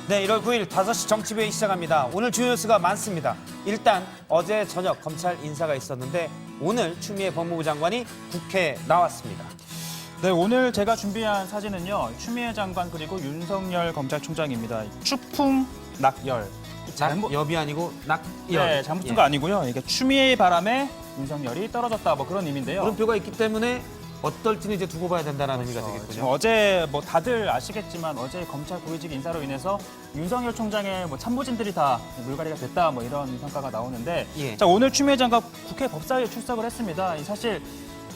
네, 1월 9일 5시 정치회의 시작합니다. 오늘 주요 뉴스가 많습니다. 일단 어제 저녁 검찰 인사가 있었는데 오늘 추미애 법무부 장관이 국회에 나왔습니다. 네, 오늘 제가 준비한 사진은요. 추미애 장관 그리고 윤석열 검찰총장입니다. 추풍 낙열. 낙엽이 아니고 낙열. 네, 잘못 쓴 거 아니고요. 이게 추미애의 바람에 윤석열이 떨어졌다 뭐 그런 의미인데요. 물음표가 있기 때문에 어떨지는 이제 두고 봐야 된다는 의미가 되겠군요. 지금 어제 뭐 다들 아시겠지만 어제 검찰 고위직 인사로 인해서 윤석열 총장의 뭐 참모진들이 다 물갈이가 됐다 뭐 이런 평가가 나오는데 예. 자, 오늘 추미애 장관 국회 법사위에 출석을 했습니다. 사실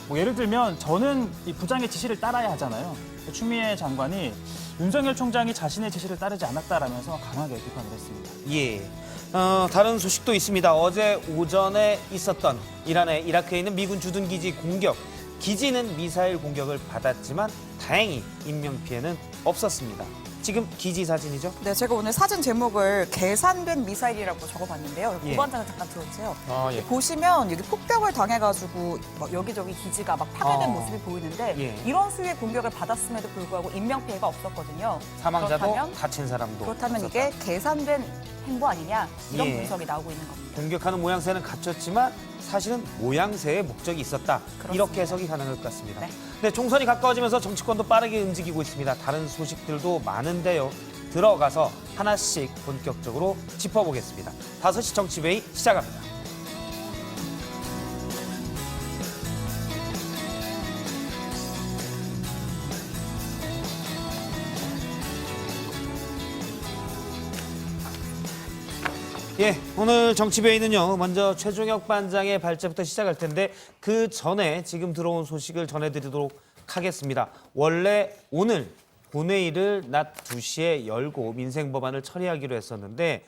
뭐 예를 들면 저는 이 부장의 지시를 따라야 하잖아요. 추미애 장관이 윤석열 총장이 자신의 지시를 따르지 않았다라면서 강하게 비판을 했습니다. 예. 다른 소식도 있습니다. 어제 오전에 있었던 이란의 이라크에 있는 미군 주둔기지 공격. 기지는 미사일 공격을 받았지만 다행히 인명피해는 없었습니다. 지금 기지 사진이죠? 네, 제가 오늘 사진 제목을 계산된 미사일이라고 적어봤는데요. 예. 고반장을 잠깐 들어주세요. 예. 보시면 여기 폭격을 당해가지고 막 여기저기 기지가 막 파괴된 모습이 보이는데 예. 이런 수위의 공격을 받았음에도 불구하고 인명피해가 없었거든요. 사망자도 다친 사람도 그렇다면 없었다. 이게 계산된 행보 아니냐 이런 예. 분석이 나오고 있는 겁니다. 공격하는 모양새는 갖췄지만 사실은 모양새의 목적이 있었다. 그렇습니다. 이렇게 해석이 가능할 것 같습니다. 네. 네, 총선이 가까워지면서 정치권도 빠르게 움직이고 있습니다. 다른 소식들도 많은데요. 들어가서 하나씩 본격적으로 짚어보겠습니다. 5시 정치회의 시작합니다. 예, 오늘 정치회의는요. 먼저 최종혁 반장의 발제부터 시작할 텐데 그 전에 지금 들어온 소식을 전해드리도록 하겠습니다. 원래 오늘 본회의를 낮 2시에 열고 민생법안을 처리하기로 했었는데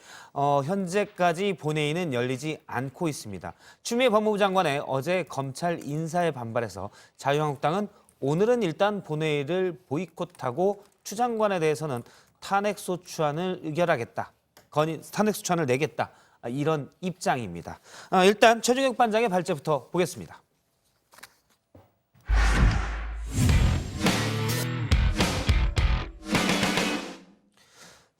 현재까지 본회의는 열리지 않고 있습니다. 추미애 법무부 장관의 어제 검찰 인사에 반발해서 자유한국당은 오늘은 일단 본회의를 보이콧하고 추 장관에 대해서는 탄핵소추안을 의결하겠다. 탄핵소추안을 내겠다. 이런 입장입니다. 일단 최종혁 반장의 발제부터 보겠습니다.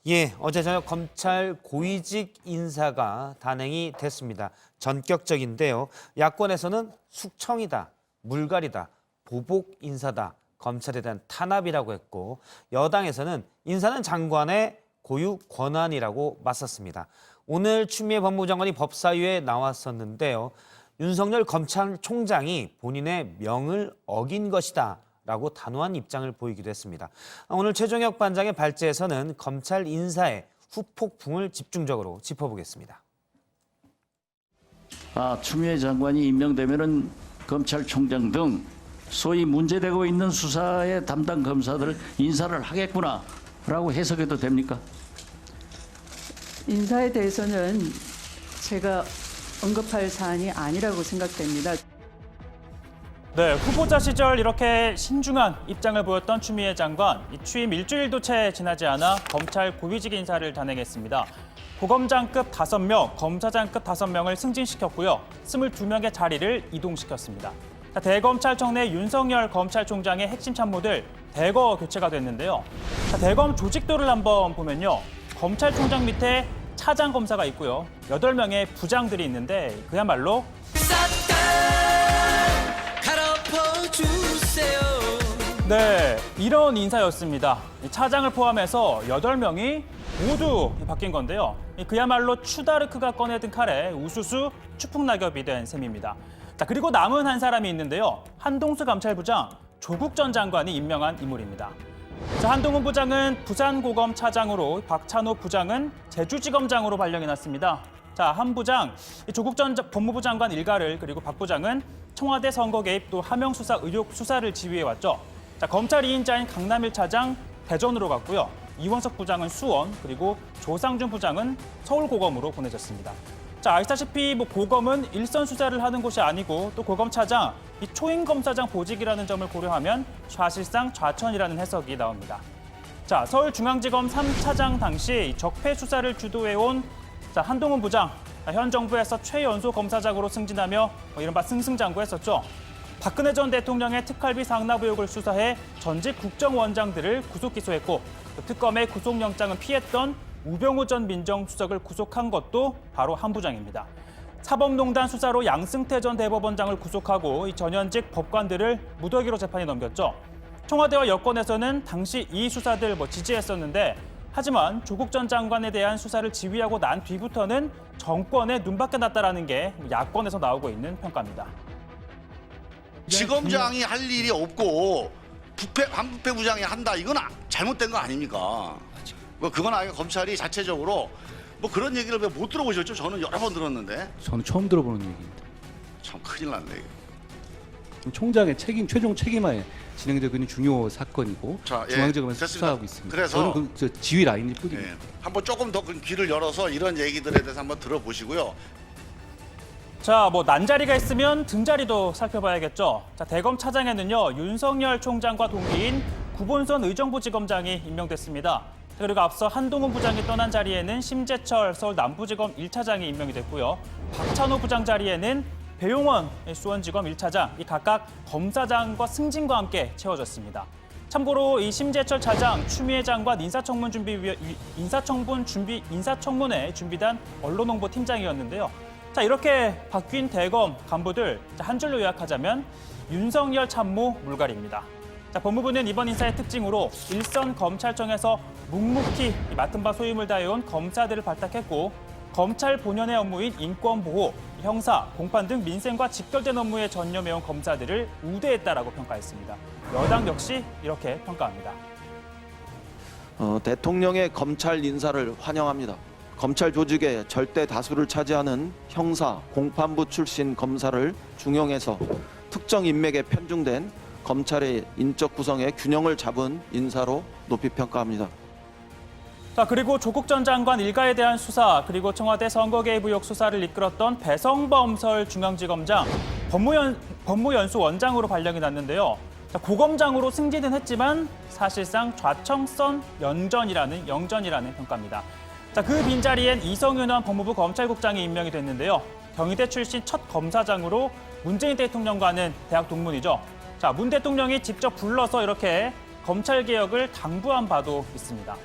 예, 어제 저녁 검찰 고위직 인사가 단행이 됐습니다. 전격적인데요. 야권에서는 숙청이다, 물갈이다, 보복 인사다, 검찰에 대한 탄압이라고 했고 여당에서는 인사는 장관의 고유 권한이라고 맞섰습니다. 오늘 추미애 법무부 장관이 법사위에 나왔었는데요. 윤석열 검찰총장이 본인의 명을 어긴 것이다 라고 단호한 입장을 보이기도 했습니다. 오늘 최종혁 반장의 발제에서는 검찰 인사의 후폭풍을 집중적으로 짚어보겠습니다. 추미애 장관이 임명되면은 검찰총장 등 소위 문제되고 있는 수사의 담당 검사들을 인사를 하겠구나라고 해석해도 됩니까? 인사에 대해서는 제가 언급할 사안이 아니라고 생각됩니다. 네, 후보자 시절 이렇게 신중한 입장을 보였던 추미애 장관, 취임 일주일도 채 지나지 않아 검찰 고위직 인사를 단행했습니다. 고검장급 5명, 검사장급 5명을 승진시켰고요. 22명의 자리를 이동시켰습니다. 대검찰청 내 윤석열 검찰총장의 핵심 참모들 대거 교체가 됐는데요. 대검 조직도를 한번 보면요. 검찰총장 밑에 차장 검사가 있고요. 8명의 부장들이 있는데 그야말로 네, 이런 인사였습니다. 차장을 포함해서 8명이 모두 바뀐 건데요. 그야말로 추다르크가 꺼내든 칼에 우수수 추풍낙엽이 된 셈입니다. 자, 그리고 남은 한 사람이 있는데요. 한동수 감찰부장, 조국 전 장관이 임명한 인물입니다. 자, 한동훈 부장은 부산고검 차장으로, 박찬호 부장은 제주지검장으로 발령이 났습니다. 자, 한 부장, 조국 전 법무부 장관 일가를, 그리고 박 부장은 청와대 선거 개입 또 하명 수사 의혹 수사를 지휘해왔죠. 자, 검찰 2인자인 강남 1차장 대전으로 갔고요. 이원석 부장은 수원, 그리고 조상준 부장은 서울고검으로 보내졌습니다. 자, 아시다시피 고검은 일선 수사를 하는 곳이 아니고 또 고검차장, 이 초임검사장 보직이라는 점을 고려하면 사실상 좌천이라는 해석이 나옵니다. 자, 서울중앙지검 3차장 당시 적폐 수사를 주도해온 한동훈 부장, 현 정부에서 최연소 검사장으로 승진하며 이른바 승승장구했었죠. 박근혜 전 대통령의 특활비 상납 의혹을 수사해 전직 국정원장들을 구속 기소했고 특검의 구속영장은 피했던 우병우 전 민정수석을 구속한 것도 바로 한 부장입니다. 사법농단 수사로 양승태 전 대법원장을 구속하고 이 전현직 법관들을 무더기로 재판에 넘겼죠. 청와대와 여권에서는 당시 이 수사들 지지했었는데 하지만 조국 전 장관에 대한 수사를 지휘하고 난 뒤부터는 정권에 눈밖에 났다라는 게 야권에서 나오고 있는 평가입니다. 지검장이 할 일이 없고 반부패 부장이 한다. 이건 잘못된 거 아닙니까? 그건 아예 검찰이 자체적으로 뭐 그런 얘기를 왜 못 들어보셨죠? 저는 여러 번 들었는데. 저는 처음 들어보는 얘기입니다. 참 큰일 났네. 이거. 총장의 최종 책임하에 진행되고 있는 중요 사건이고 자, 예, 중앙지검에서 됐습니다. 수사하고 있습니다. 그래서 저는 저 지휘 라인일 뿐입니다. 예. 한번 조금 더 귀를 열어서 이런 얘기들에 대해서 한번 들어보시고요. 자, 난자리가 있으면 등자리도 살펴봐야겠죠. 자, 대검 차장에는요, 윤석열 총장과 동기인 구본선 의정부지검장이 임명됐습니다. 그리고 앞서 한동훈 부장이 떠난 자리에는 심재철 서울 남부지검 1차장이 임명이 됐고요. 박찬호 부장 자리에는 배용원 수원지검 1차장, 이 각각 검사장과 승진과 함께 채워졌습니다. 참고로 이 심재철 차장, 추미애 장관 인사청문회 준비단 언론홍보 팀장이었는데요. 자, 이렇게 바뀐 대검 간부들 한 줄로 요약하자면 윤석열 참모 물갈이입니다. 자, 법무부는 이번 인사의 특징으로 일선 검찰청에서 묵묵히 맡은 바 소임을 다해온 검사들을 발탁했고 검찰 본연의 업무인 인권보호, 형사, 공판 등 민생과 직결된 업무에 전념해온 검사들을 우대했다라고 평가했습니다. 여당 역시 이렇게 평가합니다. 대통령의 검찰 인사를 환영합니다. 검찰 조직의 절대 다수를 차지하는 형사, 공판부 출신 검사를 중용해서 특정 인맥에 편중된 검찰의 인적 구성의 균형을 잡은 인사로 높이 평가합니다. 자, 그리고 조국 전 장관 일가에 대한 수사, 그리고 청와대 선거 개입 의혹 수사를 이끌었던 배성범 서울 중앙지검장 법무연수 원장으로 발령이 났는데요. 자, 고검장으로 승진은 했지만 사실상 좌청선 영전이라는 평가입니다. 자, 그 빈자리엔 이성윤 전 법무부 검찰국장이 임명이 됐는데요. 경희대 출신 첫 검사장으로 문재인 대통령과는 대학 동문이죠. 자, 문 대통령이 직접 불러서 이렇게 검찰개혁을 당부한 바도 있습니다.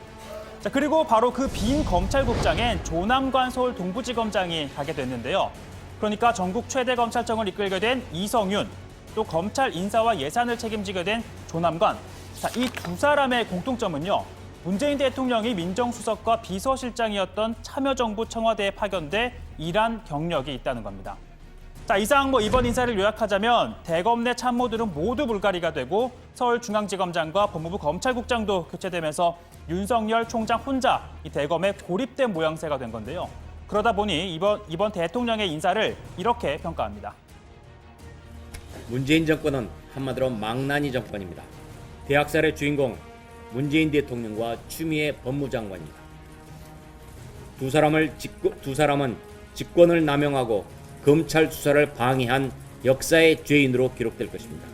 자, 그리고 바로 그 빈 검찰국장엔 조남관 서울 동부지검장이 가게 됐는데요. 그러니까 전국 최대 검찰청을 이끌게 된 이성윤, 또 검찰 인사와 예산을 책임지게 된 조남관. 자, 이 두 사람의 공통점은요. 문재인 대통령이 민정수석과 비서실장이었던 참여정부 청와대에 파견돼 일한 경력이 있다는 겁니다. 자, 이상 이번 인사를 요약하자면 대검 내 참모들은 모두 물갈이가 되고 서울중앙지검장과 법무부 검찰국장도 교체되면서 윤석열 총장 혼자 이 대검에 고립된 모양새가 된 건데요. 그러다 보니 이번 대통령의 인사를 이렇게 평가합니다. 문재인 정권은 한마디로 망나니 정권입니다. 대학살의 주인공 문재인 대통령과 추미애 법무장관입니다. 두 사람은 직권을 남용하고 검찰 수사를 방해한 역사의 죄인으로 기록될 것입니다.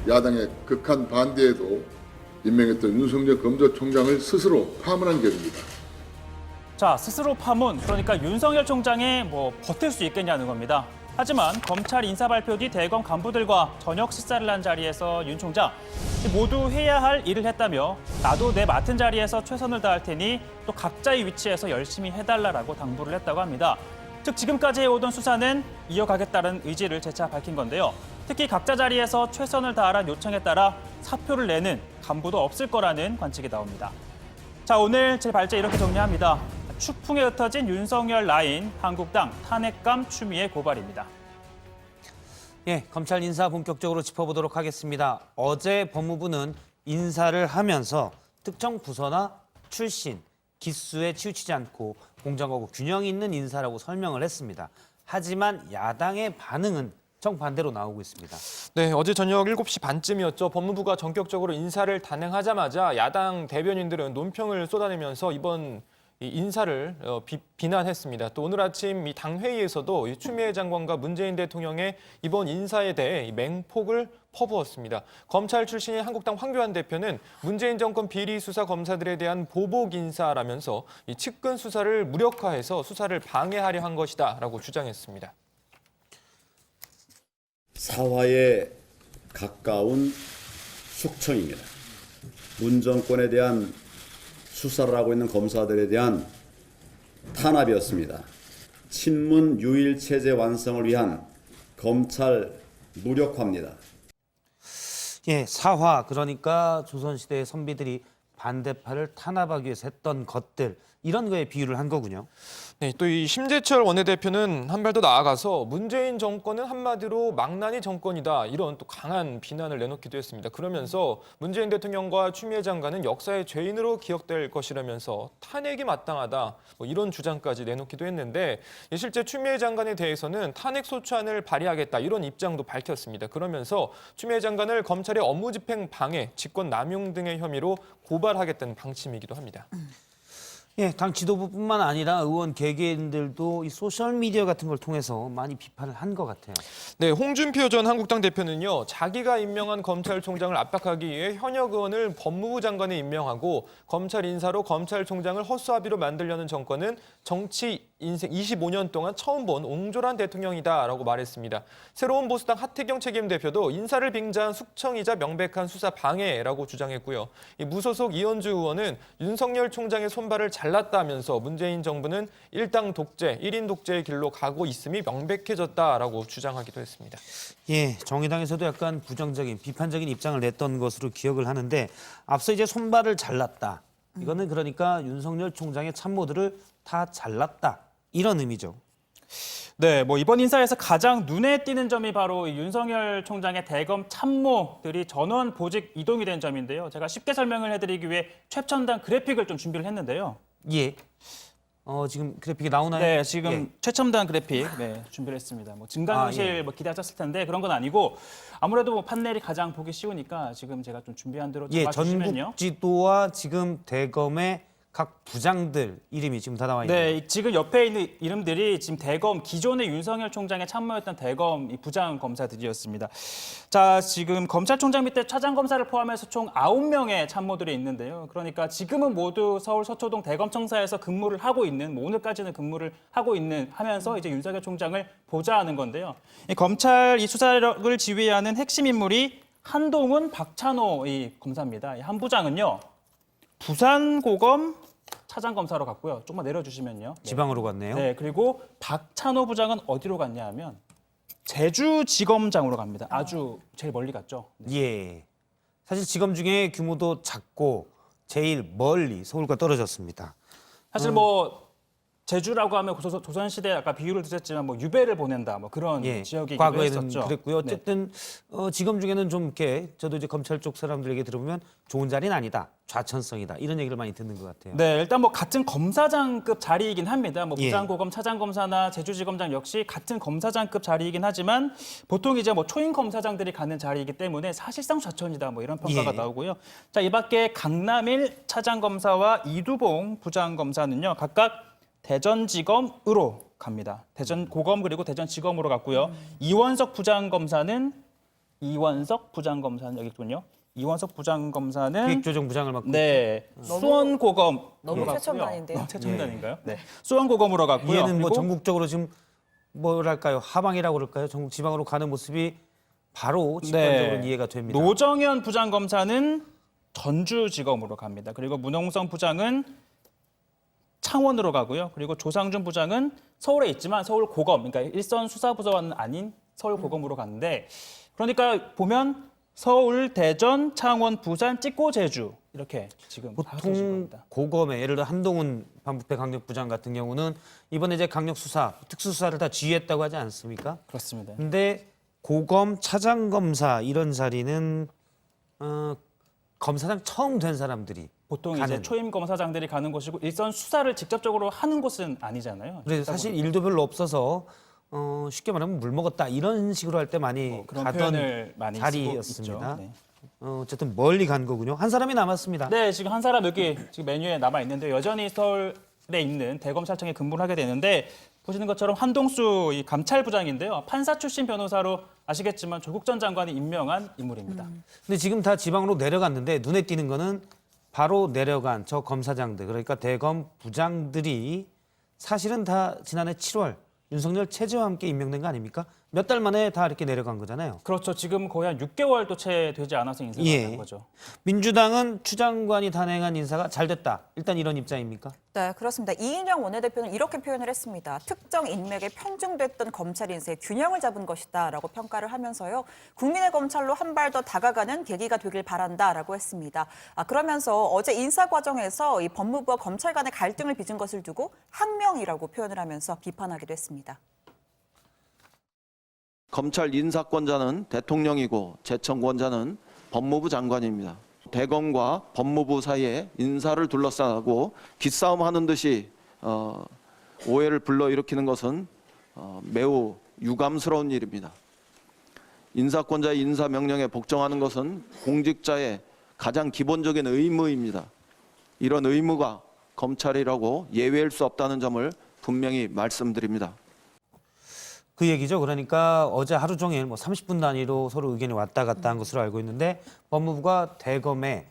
야당의 극한 반대에도 임명했던 윤석열 검찰총장을 스스로 파문한 격입니다. 자, 스스로 파문, 그러니까 윤석열 총장이 버틸 수 있겠냐는 겁니다. 하지만 검찰 인사 발표 뒤 대검 간부들과 저녁 식사를 한 자리에서 윤 총장 모두 해야 할 일을 했다며 나도 내 맡은 자리에서 최선을 다할 테니 또 각자의 위치에서 열심히 해달라고 당부를 했다고 합니다. 즉 지금까지 해오던 수사는 이어가겠다는 의지를 재차 밝힌 건데요. 특히 각자 자리에서 최선을 다하라는 요청에 따라 사표를 내는 간부도 없을 거라는 관측이 나옵니다. 자, 오늘 제 발제 이렇게 정리합니다. 추풍에 흩어진 윤석열 라인, 한국당 탄핵감 추미애 고발입니다. 예, 검찰 인사 본격적으로 짚어보도록 하겠습니다. 어제 법무부는 인사를 하면서 특정 부서나 출신, 기수에 치우치지 않고 공정하고 균형 있는 인사라고 설명을 했습니다. 하지만 야당의 반응은 정반대로 나오고 있습니다. 네, 어제 저녁 7시 반쯤이었죠. 법무부가 전격적으로 인사를 단행하자마자 야당 대변인들은 논평을 쏟아내면서 이번 이 인사를 비난했습니다. 또 오늘 아침 이 당회의에서도 이 추미애 장관과 문재인 대통령의 이번 인사에 대해 맹폭을 퍼부었습니다. 검찰 출신의 한국당 황교안 대표는 문재인 정권 비리 수사 검사들에 대한 보복 인사라면서 이 측근 수사를 무력화해서 수사를 방해하려 한 것이다라고 주장했습니다. 사화에 가까운 숙청입니다. 문 정권에 대한 수사를 하고 있는 검사들에 대한 탄압이었습니다. 친문 유일 체제 완성을 위한 검찰 무력화입니다. 예, 사화 그러니까 조선시대의 선비들이 반대파를 탄압하기 위해서 했던 것들 이런 거에 비유를 한 거군요. 네, 또 이 심재철 원내대표는 한 발 더 나아가서 문재인 정권은 한마디로 망나니 정권이다 이런 또 강한 비난을 내놓기도 했습니다. 그러면서 문재인 대통령과 추미애 장관은 역사의 죄인으로 기억될 것이라면서 탄핵이 마땅하다 뭐 이런 주장까지 내놓기도 했는데 실제 추미애 장관에 대해서는 탄핵 소추안을 발의하겠다 이런 입장도 밝혔습니다. 그러면서 추미애 장관을 검찰의 업무집행 방해, 직권 남용 등의 혐의로 고발하겠다는 방침이기도 합니다. 예, 당 지도부뿐만 아니라 의원 개개인들도 이 소셜 미디어 같은 걸 통해서 많이 비판을 한 것 같아요. 네, 홍준표 전 한국당 대표는요. 자기가 임명한 검찰총장을 압박하기 위해 현역 의원을 법무부 장관에 임명하고 검찰 인사로 검찰총장을 허수아비로 만들려는 정권은 정치 인생 25년 동안 처음 본 옹졸한 대통령이다라고 말했습니다. 새로운 보수당 하태경 책임대표도 인사를 빙자한 숙청이자 명백한 수사 방해라고 주장했고요. 이 무소속 이현주 의원은 윤석열 총장의 손발을 잘랐다면서 문재인 정부는 일당 독재, 1인 독재의 길로 가고 있음이 명백해졌다라고 주장하기도 했습니다. 예, 정의당에서도 약간 부정적인, 비판적인 입장을 냈던 것으로 기억을 하는데 앞서 이제 손발을 잘랐다. 이거는 그러니까 윤석열 총장의 참모들을 다 잘랐다. 이런 의미죠. 네, 뭐 이번 인사에서 가장 눈에 띄는 점이 바로 이 윤석열 총장의 대검 참모들이 전원 보직 이동이 된 점인데요. 제가 쉽게 설명을 해드리기 위해 최첨단 그래픽을 좀 준비를 했는데요. 예. 지금 그래픽이 나오나요? 네, 지금 예. 최첨단 그래픽 준비를 했습니다. 뭐 증강현실 뭐 기대하셨을 텐데 그런 건 아니고 아무래도 뭐 판넬이 가장 보기 쉬우니까 지금 제가 좀 준비한 대로 예, 잡아주시면요. 전국 지도와 지금 대검의 각 부장들 이름이 지금 다 나와 있네요. 네, 지금 옆에 있는 이름들이 지금 대검 기존의 윤석열 총장의 참모였던 대검 이 부장 검사들이었습니다. 자, 지금 검찰총장 밑에 차장검사를 포함해서 총 9명의 참모들이 있는데요. 그러니까 지금은 모두 서울 서초동 대검청사에서 근무를 하고 있는, 뭐 오늘까지는 근무를 하고 있는 하면서 이제 윤석열 총장을 보좌하는 건데요. 이 검찰 이 수사력을 지휘하는 핵심 인물이 한동훈, 박찬호 이 검사입니다. 이 한 부장은요. 부산고검 차장검사로 갔고요. 조금만 내려주시면요. 네. 지방으로 갔네요. 네, 그리고 박찬호 부장은 어디로 갔냐 하면 제주지검장으로 갑니다. 아주 제일 멀리 갔죠. 네. 예. 사실 지검 중에 규모도 작고 제일 멀리 서울과 떨어졌습니다. 사실 뭐 제주라고 하면 조선시대 아까 비유를 드렸지만 뭐 유배를 보낸다 뭐 그런 예. 지역이기도 과거에는 했었죠. 그랬고요. 어쨌든 지검 중에는 좀 이렇게 저도 이제 검찰 쪽 사람들에게 들어보면 좋은 자리는 아니다. 좌천성이다. 이런 얘기를 많이 듣는 것 같아요. 네, 일단 뭐 같은 검사장급 자리이긴 합니다. 뭐 예. 부산고검 차장검사나 제주지검장 역시 같은 검사장급 자리이긴 하지만 보통 이제 뭐 초임 검사장들이 가는 자리이기 때문에 사실상 좌천이다 뭐 이런 평가가 예. 나오고요. 자, 이 밖에 강남일 차장검사와 이두봉 부장검사는요 각각 대전지검으로 갑니다. 대전고검 그리고 대전지검으로 갔고요. 이원석 부장검사는 여기 있군요. 이원석 부장검사는 기획조정부장을 맡고 네, 수원고검 너무 최첨단인데요. 최첨단인가요? 네, 수원고검으로 갔고요. 얘는 뭐 그리고 전국적으로 지금 뭐랄까요 하방이라고 그럴까요? 전국 지방으로 가는 모습이 바로 직관적으로 네, 이해가 됩니다. 노정현 부장검사는 전주지검으로 갑니다. 그리고 문홍성 부장은 창원으로 가고요. 그리고 조상준 부장은 서울에 있지만 서울고검, 그러니까 일선 수사부서는 아닌 서울고검으로 갔는데 그러니까 보면 서울, 대전, 창원, 부산, 찍고 제주 이렇게 지금 보통 고검에 예를 들어 한동훈 반부패 강력부장 같은 경우는 이번에 이제 강력수사, 특수수사를 다 지휘했다고 하지 않습니까? 그렇습니다. 근데 고검, 차장검사 이런 자리는 검사장 처음 된 사람들이 보통 가는. 이제 초임 검사장들이 가는 곳이고 일선 수사를 직접적으로 하는 곳은 아니잖아요. 그래서 사실 일도 별로 없어서 쉽게 말하면 물 먹었다 이런 식으로 할 때 많이 그런 가던 표현을 많이 자리였습니다. 쓰고 있죠. 네. 어쨌든 멀리 간 거군요. 한 사람이 남았습니다. 네, 지금 한 사람 여기 지금 메뉴에 남아 있는데 여전히 서울에 있는 대검찰청에 근무를 하게 되는데 보시는 것처럼 한동수 이 감찰부장인데요. 판사 출신 변호사로 아시겠지만 조국 전 장관이 임명한 인물입니다. 근데 지금 다 지방으로 내려갔는데 눈에 띄는 거는 바로 내려간 저 검사장들 그러니까 대검 부장들이 사실은 다 지난해 7월 윤석열 체제와 함께 임명된 거 아닙니까? 몇 달 만에 다 이렇게 내려간 거잖아요. 그렇죠. 지금 거의 한 6개월도 채 되지 않아서 인사가 난 거죠. 민주당은 추 장관이 단행한 인사가 잘 됐다. 일단 이런 입장입니까? 네, 그렇습니다. 이인영 원내대표는 이렇게 표현을 했습니다. 특정 인맥에 편중됐던 검찰 인사의 균형을 잡은 것이다라고 평가를 하면서요. 국민의 검찰로 한 발 더 다가가는 계기가 되길 바란다라고 했습니다. 그러면서 어제 인사 과정에서 이 법무부와 검찰 간의 갈등을 빚은 것을 두고 항명이라고 표현을 하면서 비판하기도 했습니다. 검찰 인사권자는 대통령이고 재청권자는 법무부 장관입니다. 대검과 법무부 사이에 인사를 둘러싸고 기싸움하는 듯이 오해를 불러일으키는 것은 매우 유감스러운 일입니다. 인사권자의 인사 명령에 복종하는 것은 공직자의 가장 기본적인 의무입니다. 이런 의무가 검찰이라고 예외일 수 없다는 점을 분명히 말씀드립니다. 그 얘기죠. 그러니까 어제 하루 종일 30분 단위로 서로 의견이 왔다 갔다 한 것으로 알고 있는데 법무부가 대검에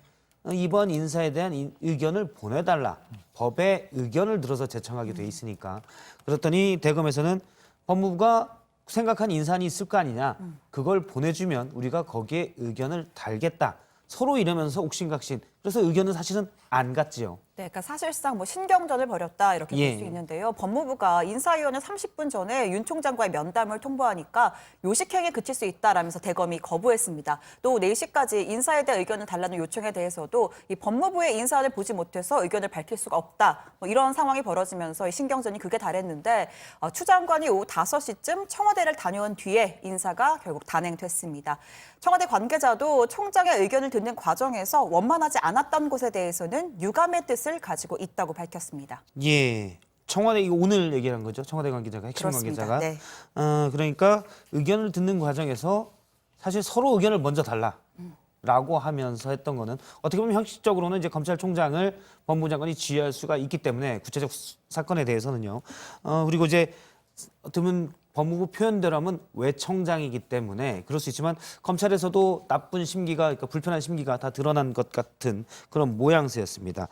이번 인사에 대한 의견을 보내달라. 법에 의견을 들어서 제청하게 돼 있으니까. 그랬더니 대검에서는 법무부가 생각한 인사안이 있을 거 아니냐. 그걸 보내주면 우리가 거기에 의견을 달겠다. 서로 이러면서 옥신각신. 그래서 의견은 사실은 안 갔지요. 네, 그러니까 사실상 신경전을 벌였다 이렇게 볼 수 있는데요. 법무부가 인사위원회 30분 전에 윤 총장과의 면담을 통보하니까 요식행위에 그칠 수 있다라면서 대검이 거부했습니다. 또 4시까지 인사에 대한 의견을 달라는 요청에 대해서도 이 법무부의 인사안을 보지 못해서 의견을 밝힐 수가 없다. 이런 상황이 벌어지면서 신경전이 극에 달했는데 추 장관이 오후 5시쯤 청와대를 다녀온 뒤에 인사가 결국 단행됐습니다. 청와대 관계자도 총장의 의견을 듣는 과정에서 원만하지 않았던 곳에 대해서는 유감의 뜻을 가지고 있다고 밝혔습니다. 예. 청와대 이거 오늘 얘기한 거죠. 청와대 관계자가 핵심 그렇습니다. 관계자가. 네. 그러니까 의견을 듣는 과정에서 사실 서로 의견을 먼저 달라라고 하면서 했던 거는 어떻게 보면 형식적으로는 이제 검찰총장을 법무부 장관이 지휘할 수가 있기 때문에 구체적 사건에 대해서는요. 그리고 이제 어떻게 보면 법무부 표현대로 하면 외청장이기 때문에 그럴 수 있지만 검찰에서도 나쁜 심기가 그러니까 불편한 심기가 다 드러난 것 같은 그런 모양새였습니다.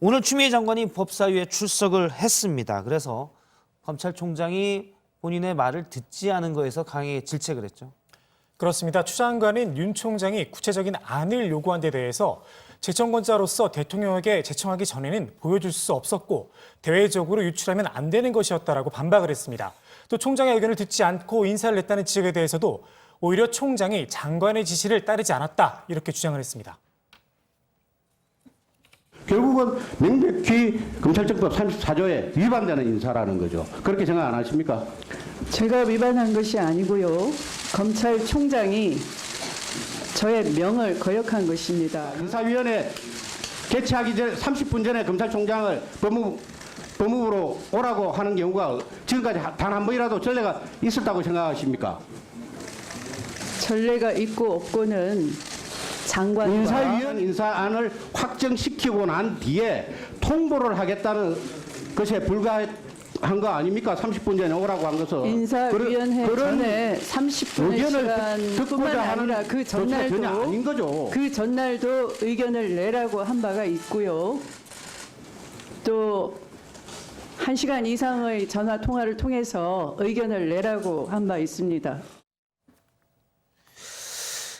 오늘 추미애 장관이 법사위에 출석을 했습니다. 그래서 검찰총장이 본인의 말을 듣지 않은 거에서 강하게 질책을 했죠. 그렇습니다. 추 장관은 윤 총장이 구체적인 안을 요구한 데 대해서 재청권자로서 대통령에게 제청하기 전에는 보여줄 수 없었고 대외적으로 유출하면 안 되는 것이었다라고 반박을 했습니다. 또 총장의 의견을 듣지 않고 인사를 냈다는 지적에 대해서도 오히려 총장이 장관의 지시를 따르지 않았다 이렇게 주장을 했습니다. 결국은 명백히 검찰청법 34조에 위반되는 인사라는 거죠. 그렇게 생각 안 하십니까? 제가 위반한 것이 아니고요. 검찰총장이 저의 명을 거역한 것입니다. 인사위원회 개최하기 전 30분 전에 검찰총장을 법무부로 오라고 하는 경우가 지금까지 단 한 번이라도 전례가 있었다고 생각하십니까? 전례가 있고 없고는 장관과 인사위원 인사안을 확정시키고 난 뒤에 통보를 하겠다는 것에 불과한 거 아닙니까? 30분 전에 오라고 한 것은. 인사위원회 그런 전에 30분의 시간뿐만 아니라 그 전혀 아닌 거죠. 그 전날도 의견을 내라고 한 바가 있고요. 또 1시간 이상의 전화 통화를 통해서 의견을 내라고 한 바 있습니다.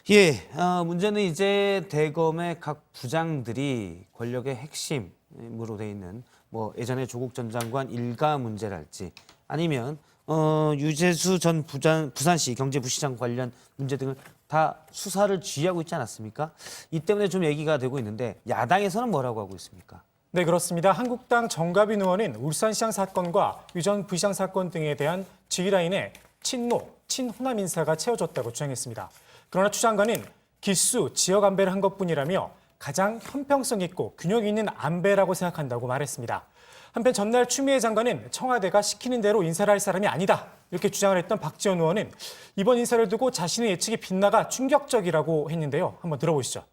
예, 문제는 이제 대검의 각 부장들이 권력의 핵심으로 돼 있는 예전에 조국 전 장관 일가 문제랄지 아니면 유재수 전 부산시 경제부시장 관련 문제 등을 다 수사를 지휘하고 있지 않았습니까? 이 때문에 좀 얘기가 되고 있는데 야당에서는 뭐라고 하고 있습니까? 네, 그렇습니다. 한국당 정가빈 의원은 울산시장 사건과 유 전 부시장 사건 등에 대한 지휘라인에 친노, 친호남 인사가 채워졌다고 주장했습니다. 그러나 추 장관은 기수, 지역 안배를 한 것뿐이라며 가장 형평성 있고 균형 있는 안배라고 생각한다고 말했습니다. 한편 전날 추미애 장관은 청와대가 시키는 대로 인사를 할 사람이 아니다 이렇게 주장을 했던 박지원 의원은 이번 인사를 두고 자신의 예측이 빗나가 충격적이라고 했는데요. 한번 들어보시죠.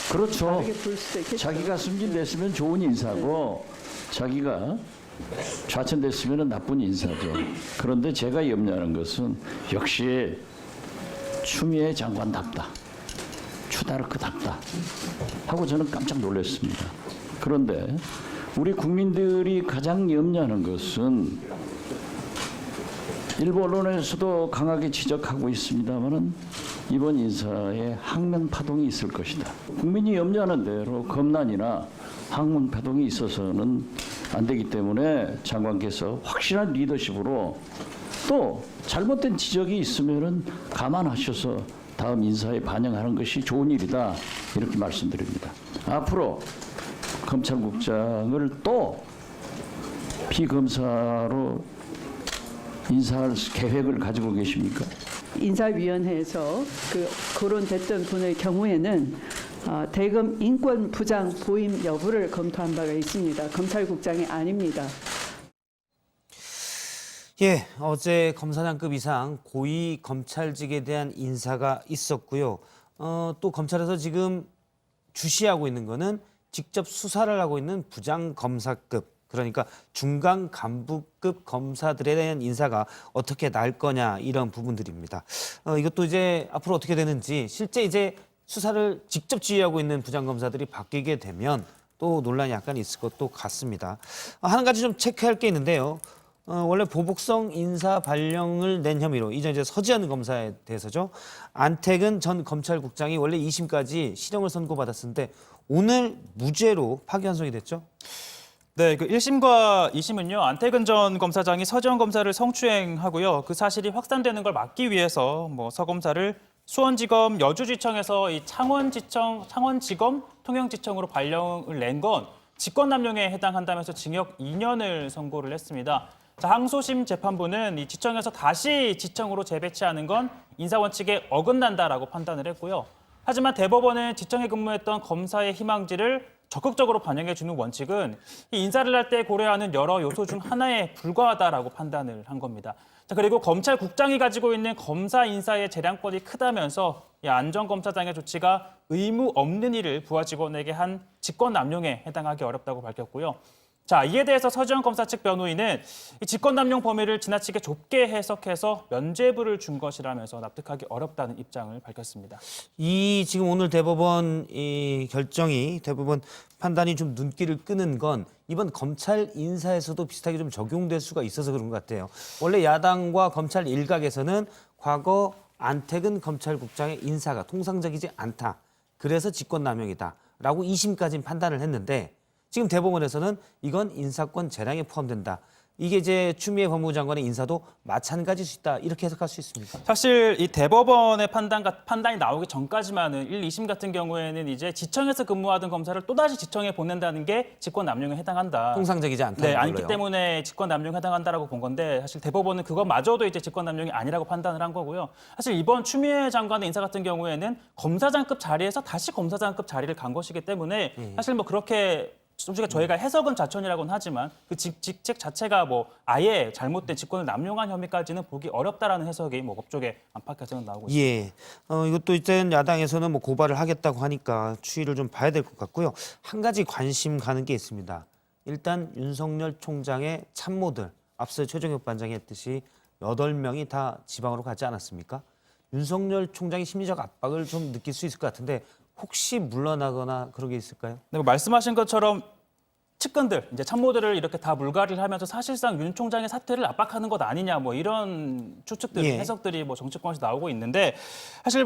그렇죠. 자기가 승진됐으면 좋은 인사고 자기가 좌천됐으면 나쁜 인사죠. 그런데 제가 염려하는 것은 역시 추미애 장관답다. 추다르크답다. 하고 저는 깜짝 놀랐습니다. 그런데 우리 국민들이 가장 염려하는 것은 일부 언론에서도 강하게 지적하고 있습니다만은 이번 인사에 항명 파동이 있을 것이다. 국민이 염려하는 대로 검난이나 항문 파동이 있어서는 안 되기 때문에 장관께서 확실한 리더십으로 또 잘못된 지적이 있으면은 감안하셔서 다음 인사에 반영하는 것이 좋은 일이다 이렇게 말씀드립니다. 앞으로 검찰국장을 또 피검사로 인사할 계획을 가지고 계십니까? 인사위원회에서 거론됐던 분의 경우에는 대검 인권부장 보임 여부를 검토한 바가 있습니다. 검찰국장이 아닙니다. 예, 어제 검사장급 이상 고위 검찰직에 대한 인사가 있었고요. 또 검찰에서 지금 주시하고 있는 거는 직접 수사를 하고 있는 부장검사급, 그러니까 중간 간부급 검사들에 대한 인사가 어떻게 날 거냐 이런 부분들입니다. 이것도 이제 앞으로 어떻게 되는지 실제 이제 수사를 직접 지휘하고 있는 부장검사들이 바뀌게 되면 또 논란이 약간 있을 것도 같습니다. 한 가지 좀 체크할 게 있는데요. 원래 보복성 인사 발령을 낸 혐의로 이제 서지현 검사에 대해서죠. 안택은 전 검찰국장이 원래 2심까지 실형을 선고받았었는데 오늘 무죄로 파기환송이 됐죠. 네, 그 1심과 2심은요. 안택은 전 검사장이 서지현 검사를 성추행하고요. 그 사실이 확산되는 걸 막기 위해서 서 검사를 수원지검 여주지청에서 이 창원지검 통영지청으로 발령을 낸 건 직권남용에 해당한다면서 징역 2년을 선고를 했습니다. 자, 항소심 재판부는 이 지청에서 다시 지청으로 재배치하는 건 인사원칙에 어긋난다라고 판단을 했고요. 하지만 대법원은 지청에 근무했던 검사의 희망지를 적극적으로 반영해주는 원칙은 이 인사를 할 때 고려하는 여러 요소 중 하나에 불과하다라고 판단을 한 겁니다. 자, 그리고 검찰국장이 가지고 있는 검사 인사의 재량권이 크다면서 이 안 전 검사장의 조치가 의무 없는 일을 부하 직원에게 한 직권남용에 해당하기 어렵다고 밝혔고요. 자, 이에 대해서 서지현 검사 측 변호인은 이 직권남용 범위를 지나치게 좁게 해석해서 면죄부를 준 것이라면서 납득하기 어렵다는 입장을 밝혔습니다. 이 지금 오늘 대법원 이 결정이 대법원 판단이 좀 눈길을 끄는 건 이번 검찰 인사에서도 비슷하게 좀 적용될 수가 있어서 그런 것 같아요. 원래 야당과 검찰 일각에서는 과거 안택은 검찰국장의 인사가 통상적이지 않다. 그래서 직권남용이다라고 2심까지는 판단을 했는데 지금 대법원에서는 이건 인사권 재량에 포함된다. 이게 이제 추미애 법무부 장관의 인사도 마찬가지일 수 있다. 이렇게 해석할 수 있습니까? 사실 이 대법원의 판단이 나오기 전까지만은 1, 2심 같은 경우에는 이제 지청에서 근무하던 검사를 또다시 지청에 보낸다는 게 직권남용에 해당한다. 통상적이지 않다는 네, 걸로요. 아니기 때문에 직권남용에 해당한다라고 본 건데 사실 대법원은 그것마저도 이제 직권남용이 아니라고 판단을 한 거고요. 사실 이번 추미애 장관의 인사 같은 경우에는 검사장급 자리에서 다시 검사장급 자리를 간 것이기 때문에 사실 그렇게 솔직히 저희가 해석은 자천이라고는 하지만 그 직책 자체가 아예 잘못된 직권을 남용한 혐의까지는 보기 어렵다라는 해석이 법조계 안팎에서는 나오고 있습니다. 예, 이것도 일단 야당에서는 고발을 하겠다고 하니까 추이를 좀 봐야 될 것 같고요. 한 가지 관심 가는 게 있습니다. 일단 윤석열 총장의 참모들, 앞서 최종혁 반장이 했듯이 8명이 다 지방으로 가지 않았습니까? 윤석열 총장이 심리적 압박을 좀 느낄 수 있을 것 같은데 혹시 물러나거나 그런 게 있을까요? 네, 말씀하신 것처럼 측근들, 이제 참모들을 이렇게 다 물갈이를 하면서 사실상 윤 총장의 사퇴를 압박하는 것 아니냐, 이런 추측들이, 해석들이 정치권에서 나오고 있는데 사실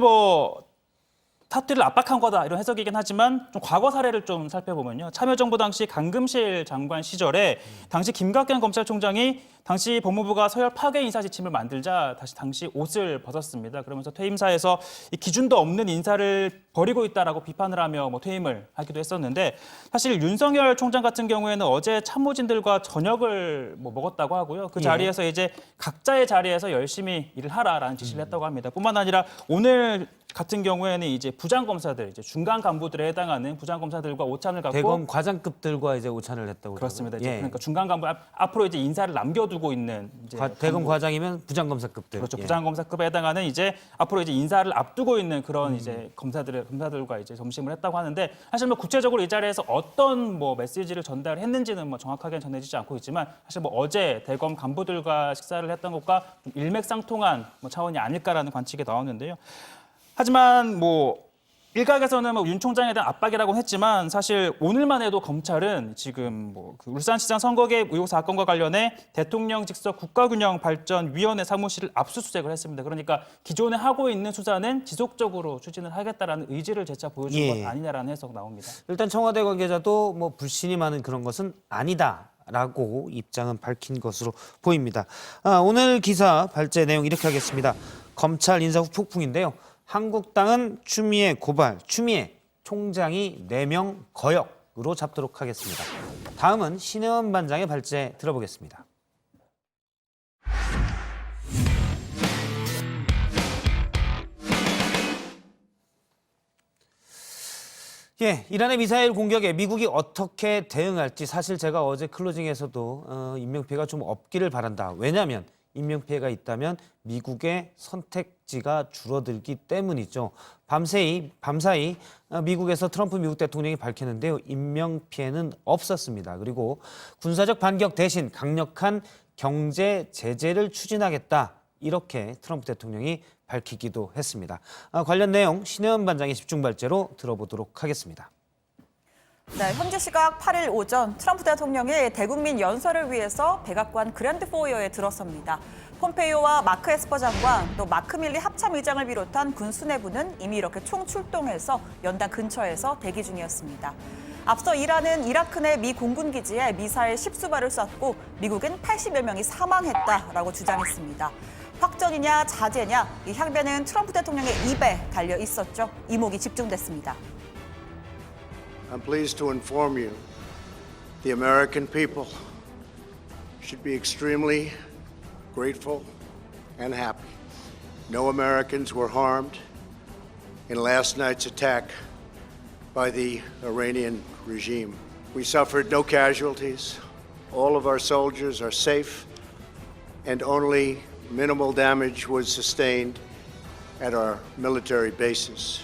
사퇴를 압박한 거다 이런 해석이긴 하지만 좀 과거 사례를 좀 살펴보면요. 참여정부 당시 강금실 장관 시절에 당시 김갑경 검찰총장이 당시 법무부가 서열 파괴 인사 지침을 만들자 당시 옷을 벗었습니다. 그러면서 퇴임사에서 이 기준도 없는 인사를 벌이고 있다라고 비판을 하며 퇴임을 하기도 했었는데 사실 윤석열 총장 같은 경우에는 어제 참모진들과 저녁을 먹었다고 하고요. 그 자리에서 이제 각자의 자리에서 열심히 일을 하라라는 지시를 했다고 합니다. 뿐만 아니라 오늘 같은 경우에는 이제 부장검사들, 이제 중간 간부들에 해당하는 부장검사들과 오찬을 갖고 대검 과장급들과 이제 오찬을 했다고 그렇습니다. 그러더라고요. 그러니까 중간 간부 앞으로 이제 인사를 남겨두고 있는 이제 대검 과장이면 부장검사급들. 그렇죠. 부장검사급에 해당하는 이제 앞으로 이제 인사를 앞두고 있는 그런 이제 검사들과 이제 점심을 했다고 하는데 사실 구체적으로 이 자리에서 어떤 메시지를 전달했는지는 정확하게 전해지지 않고 있지만 사실 어제 대검 간부들과 식사를 했던 것과 좀 일맥상통한 차원이 아닐까라는 관측이 나오는데요. 하지만 일각에서는 윤 총장에 대한 압박이라고 했지만 사실 오늘만 해도 검찰은 지금 그 울산시장 선거개입 의혹 사건과 관련해 대통령 직속 국가균형발전위원회 사무실을 압수수색을 했습니다. 그러니까 기존에 하고 있는 수사는 지속적으로 추진을 하겠다라는 의지를 재차 보여준 예. 것 아니냐라는 해석 나옵니다. 일단 청와대 관계자도 불신이 많은 그런 것은 아니다라고 입장은 밝힌 것으로 보입니다. 오늘 기사 발제 내용 이렇게 하겠습니다. 검찰 인사 후폭풍인데요. 한국당은 추미애 고발, 추미애 총장이 4명 거역으로 잡도록 하겠습니다. 다음은 신혜원 반장의 발제 들어보겠습니다. 이란의 미사일 공격에 미국이 어떻게 대응할지 사실 제가 어제 클로징에서도 인명피해가 좀 없기를 바란다. 왜냐하면 인명피해가 있다면 미국의 선택지가 줄어들기 때문이죠. 밤사이 미국에서 트럼프 미국 대통령이 밝혔는데요. 인명피해는 없었습니다. 그리고 군사적 반격 대신 강력한 경제 제재를 추진하겠다. 이렇게 트럼프 대통령이 밝히기도 했습니다. 관련 내용 신혜원 반장의 집중 발제로 들어보도록 하겠습니다. 네, 현지 시각 8일 오전 트럼프 대통령이 대국민 연설을 위해서 백악관 그랜드 포이어에 들어섭니다. 폼페이오와 마크 에스퍼 장관, 또 마크 밀리 합참 의장을 비롯한 군 수뇌부는 이미 이렇게 총출동해서 연단 근처에서 대기 중이었습니다. 앞서 이란은 이라크 내 미 공군 기지에 미사일 10수발을 쐈고 미국은 80여 명이 사망했다라고 주장했습니다. 확전이냐 자제냐, 이 향배는 트럼프 대통령의 입에 달려 있었죠. 이목이 집중됐습니다. I'm pleased to inform you, the American people should be extremely grateful and happy. No Americans were harmed in last night's attack by the Iranian regime. We suffered no casualties. All of our soldiers are safe, and only minimal damage was sustained at our military bases.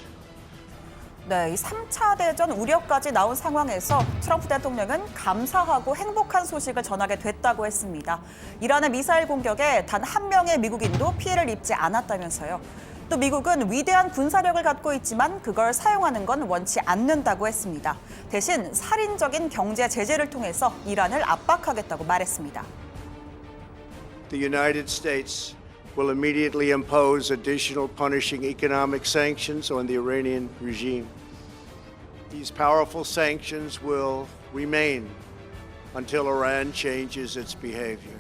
네, 이 3차 대전 우려까지 나온 상황에서 트럼프 대통령은 감사하고 행복한 소식을 전하게 됐다고 했습니다. 이란의 미사일 공격에 단 한 명의 미국인도 피해를 입지 않았다면서요. 또 미국은 위대한 군사력을 갖고 있지만 그걸 사용하는 건 원치 않는다고 했습니다. 대신 살인적인 경제 제재를 통해서 이란을 압박하겠다고 말했습니다. The United States will immediately impose additional punishing economic sanctions on the Iranian regime. These powerful sanctions will remain until Iran changes its behavior.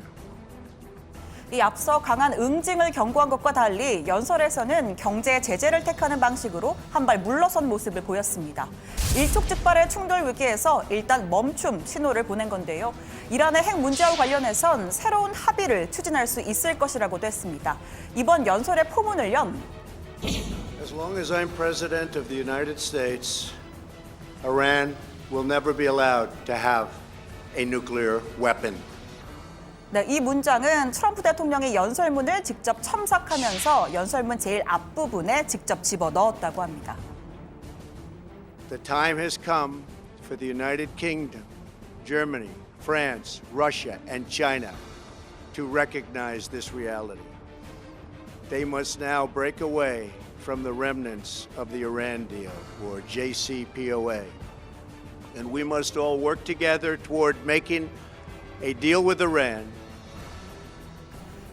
이 앞서 강한 응징을 경고한 것과 달리 연설에서는 경제 제재를 택하는 방식으로 한 발 물러선 모습을 보였습니다. 일촉즉발의 충돌 위기에서 일단 멈춤 신호를 보낸 건데요. 이란의 핵 문제와 관련해선 새로운 합의를 추진할 수 있을 것이라고도 했습니다. 이번 연설의 포문을요. As long as I'm president of the United States, Iran will never be allowed to have a nuclear weapon. 네, 이 문장은 트럼프 대통령의 연설문을 직접 첨삭하면서 연설문 제일 앞부분에 직접 집어넣었다고 합니다. The time has come for the United Kingdom, Germany, France, Russia, and China to recognize this reality. They must now break away from the remnants of the Iran deal, or JCPOA. And we must all work together toward making a deal with Iran.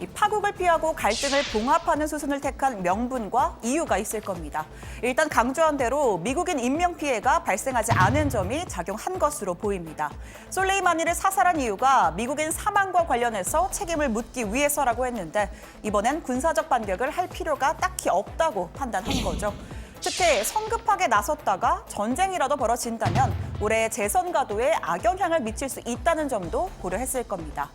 이 파국을 피하고 갈등을 봉합하는 수순을 택한 명분과 이유가 있을 겁니다. 일단 강조한 대로 미국인 인명피해가 발생하지 않은 점이 작용한 것으로 보입니다. 솔레이마니를 사살한 이유가 미국인 사망과 관련해서 책임을 묻기 위해서라고 했는데 이번엔 군사적 반격을 할 필요가 딱히 없다고 판단한 거죠. 특히 성급하게 나섰다가 전쟁이라도 벌어진다면 올해 재선 가도에 악영향을 미칠 수 있다는 점도 고려했을 겁니다.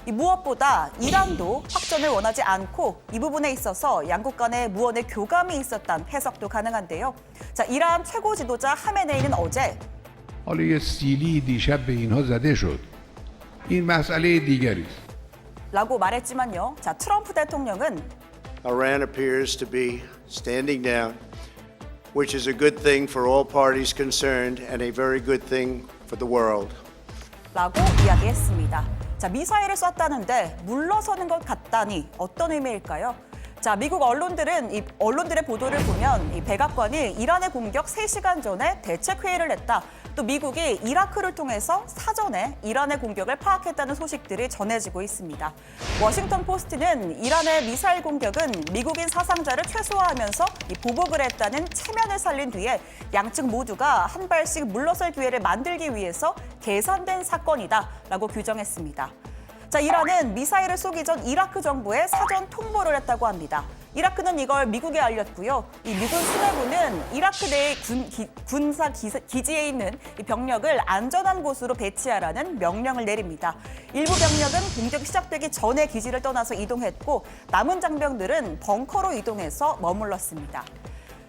무엇보다 이란도 확전을 원하지 않고 이 부분에 있어서 양국 간에 무언의 교감이 있었다는 해석도 가능한데요. 자, 이란 최고 지도자 하메네이는 어제 حالا سیلی دیشب به اینها زده شد. این مسئله دیگری است. 라고 말했지만요. 자, 트럼프 대통령은 Iran appears to be standing down, which is a good thing for all parties concerned and a very good thing for the world. 라고 이야기했습니다. 자, 미사일을 쐈다는데 물러서는 것 같다니 어떤 의미일까요? 자, 미국 언론들의 보도를 보면 이 백악관이 이란의 공격 3시간 전에 대책회의를 했다. 또 미국이 이라크를 통해서 사전에 이란의 공격을 파악했다는 소식들이 전해지고 있습니다. 워싱턴 포스트는 이란의 미사일 공격은 미국인 사상자를 최소화하면서 보복을 했다는 체면을 살린 뒤에 양측 모두가 한 발씩 물러설 기회를 만들기 위해서 계산된 사건이다라고 규정했습니다. 자, 이란은 미사일을 쏘기 전 이라크 정부에 사전 통보를 했다고 합니다. 이라크는 이걸 미국에 알렸고요. 이 미군 수뇌부는 이라크 내의 군사 기지에 있는 이 병력을 안전한 곳으로 배치하라는 명령을 내립니다. 일부 병력은 공격이 시작되기 전에 기지를 떠나서 이동했고 남은 장병들은 벙커로 이동해서 머물렀습니다.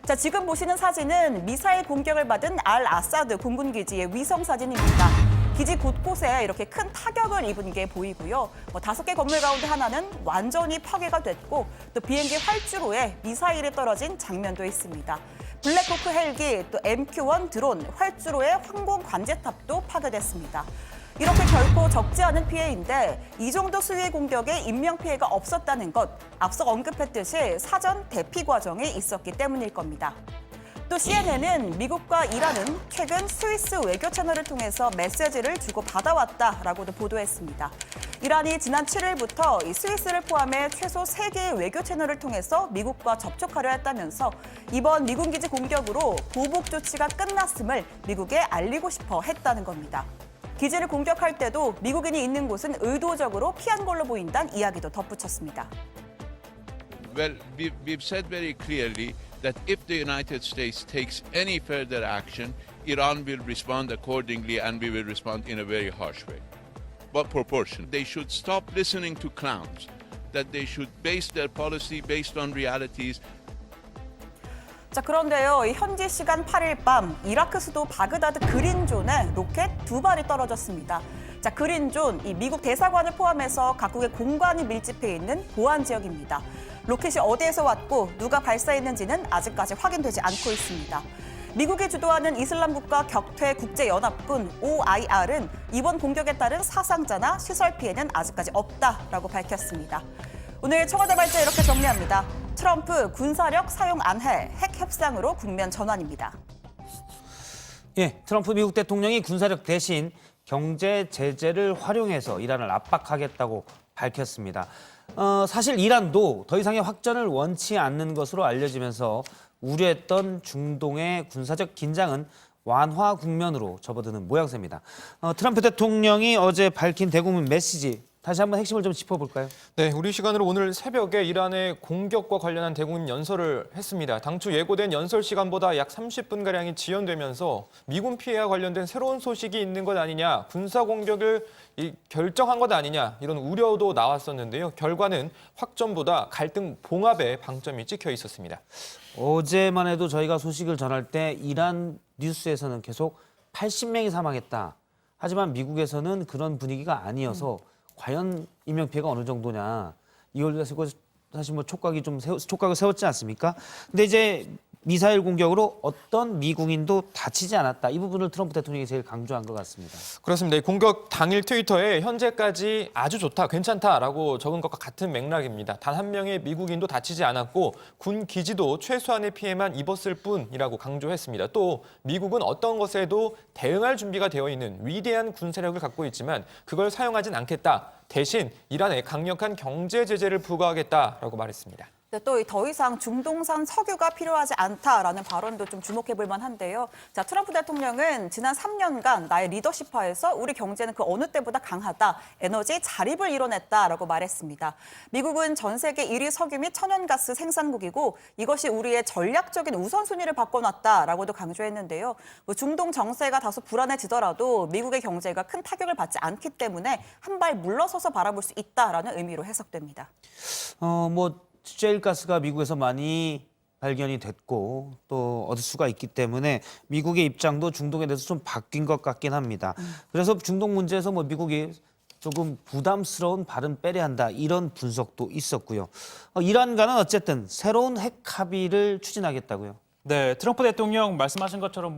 자, 지금 보시는 사진은 미사일 공격을 받은 알 아사드 공군기지의 위성 사진입니다. 기지 곳곳에 이렇게 큰 타격을 입은 게 보이고요. 5개 건물 가운데 하나는 완전히 파괴가 됐고 또 비행기 활주로에 미사일이 떨어진 장면도 있습니다. 블랙호크 헬기, 또 MQ-1 드론, 활주로의 항공 관제탑도 파괴됐습니다. 이렇게 결코 적지 않은 피해인데 이 정도 수위의 공격에 인명피해가 없었다는 것, 앞서 언급했듯이 사전 대피 과정이 있었기 때문일 겁니다. 또 CNN은 미국과 이란은 최근 스위스 외교 채널을 통해서 메시지를 주고 받아왔다라고도 보도했습니다. 이란이 지난 7일부터 이 스위스를 포함해 최소 3개의 외교 채널을 통해서 미국과 접촉하려 했다면서 이번 미군 기지 공격으로 보복 조치가 끝났음을 미국에 알리고 싶어 했다는 겁니다. 기지를 공격할 때도 미국인이 있는 곳은 의도적으로 피한 걸로 보인다는 이야기도 덧붙였습니다. Well, we've said very clearly that if the United States takes any further action, Iran will respond accordingly and we will respond in a very harsh way. What proportion? They should stop listening to clowns, that they should base their policy based on realities. 자, 그런데요, 이 현지 시간 8일 밤 이라크 수도 바그다드 그린존에 로켓 2발이 떨어졌습니다. 자, 그린존, 이 미국 대사관을 포함해서 각국의 공관이 밀집해 있는 보안 지역입니다. 로켓이 어디에서 왔고 누가 발사했는지는 아직까지 확인되지 않고 있습니다. 미국이 주도하는 이슬람 국가 격퇴 국제연합군 OIR은 이번 공격에 따른 사상자나 시설 피해는 아직까지 없다라고 밝혔습니다. 오늘 청와대 발제 이렇게 정리합니다. 트럼프 군사력 사용 안해 핵 협상으로 국면 전환입니다. 예, 트럼프 미국 대통령이 군사력 대신 경제 제재를 활용해서 이란을 압박하겠다고 밝혔습니다. 사실 이란도 더 이상의 확전을 원치 않는 것으로 알려지면서 우려했던 중동의 군사적 긴장은 완화 국면으로 접어드는 모양새입니다. 트럼프 대통령이 어제 밝힌 대국민 메시지 다시 한번 핵심을 좀 짚어볼까요? 네, 우리 시간으로 오늘 새벽에 이란의 공격과 관련한 대국민 연설을 했습니다. 당초 예고된 연설 시간보다 약 30분가량이 지연되면서 미군 피해와 관련된 새로운 소식이 있는 것 아니냐, 군사 공격을 결정한 것 아니냐 이런 우려도 나왔었는데요. 결과는 확전보다 갈등 봉합에 방점이 찍혀 있었습니다. 어제만 해도 저희가 소식을 전할 때 이란 뉴스에서는 계속 80명이 사망했다. 하지만 미국에서는 그런 분위기가 아니어서 과연 인명피해가 어느 정도냐 이걸 가지고 사실 뭐 촉각을 세웠지 않습니까? 근데 이제 미사일 공격으로 어떤 미국인도 다치지 않았다. 이 부분을 트럼프 대통령이 제일 강조한 것 같습니다. 그렇습니다. 공격 당일 트위터에 현재까지 아주 좋다, 괜찮다라고 적은 것과 같은 맥락입니다. 단 한 명의 미국인도 다치지 않았고 군 기지도 최소한의 피해만 입었을 뿐이라고 강조했습니다. 또 미국은 어떤 것에도 대응할 준비가 되어 있는 위대한 군사력을 갖고 있지만 그걸 사용하진 않겠다. 대신 이란에 강력한 경제 제재를 부과하겠다라고 말했습니다. 또 더 이상 중동산 석유가 필요하지 않다라는 발언도 좀 주목해 볼 만한데요. 자, 트럼프 대통령은 지난 3년간 나의 리더십하에서 우리 경제는 그 어느 때보다 강하다, 에너지 자립을 이뤄냈다라고 말했습니다. 미국은 전 세계 1위 석유 및 천연가스 생산국이고 이것이 우리의 전략적인 우선순위를 바꿔놨다라고도 강조했는데요. 중동 정세가 다소 불안해지더라도 미국의 경제가 큰 타격을 받지 않기 때문에 한 발 물러서서 바라볼 수 있다라는 의미로 해석됩니다. 셰일가스가 미국에서 많이 발견이 됐고 또 얻을 수가 있기 때문에 미국의 입장도 중동에 대해서 좀 바뀐 것 같긴 합니다. 그래서 중동 문제에서 미국이 조금 부담스러운 발은 빼려 한다 이런 분석도 있었고요. 이란과는 어쨌든 새로운 핵 합의를 추진하겠다고요. 네, 트럼프 대통령 말씀하신 것처럼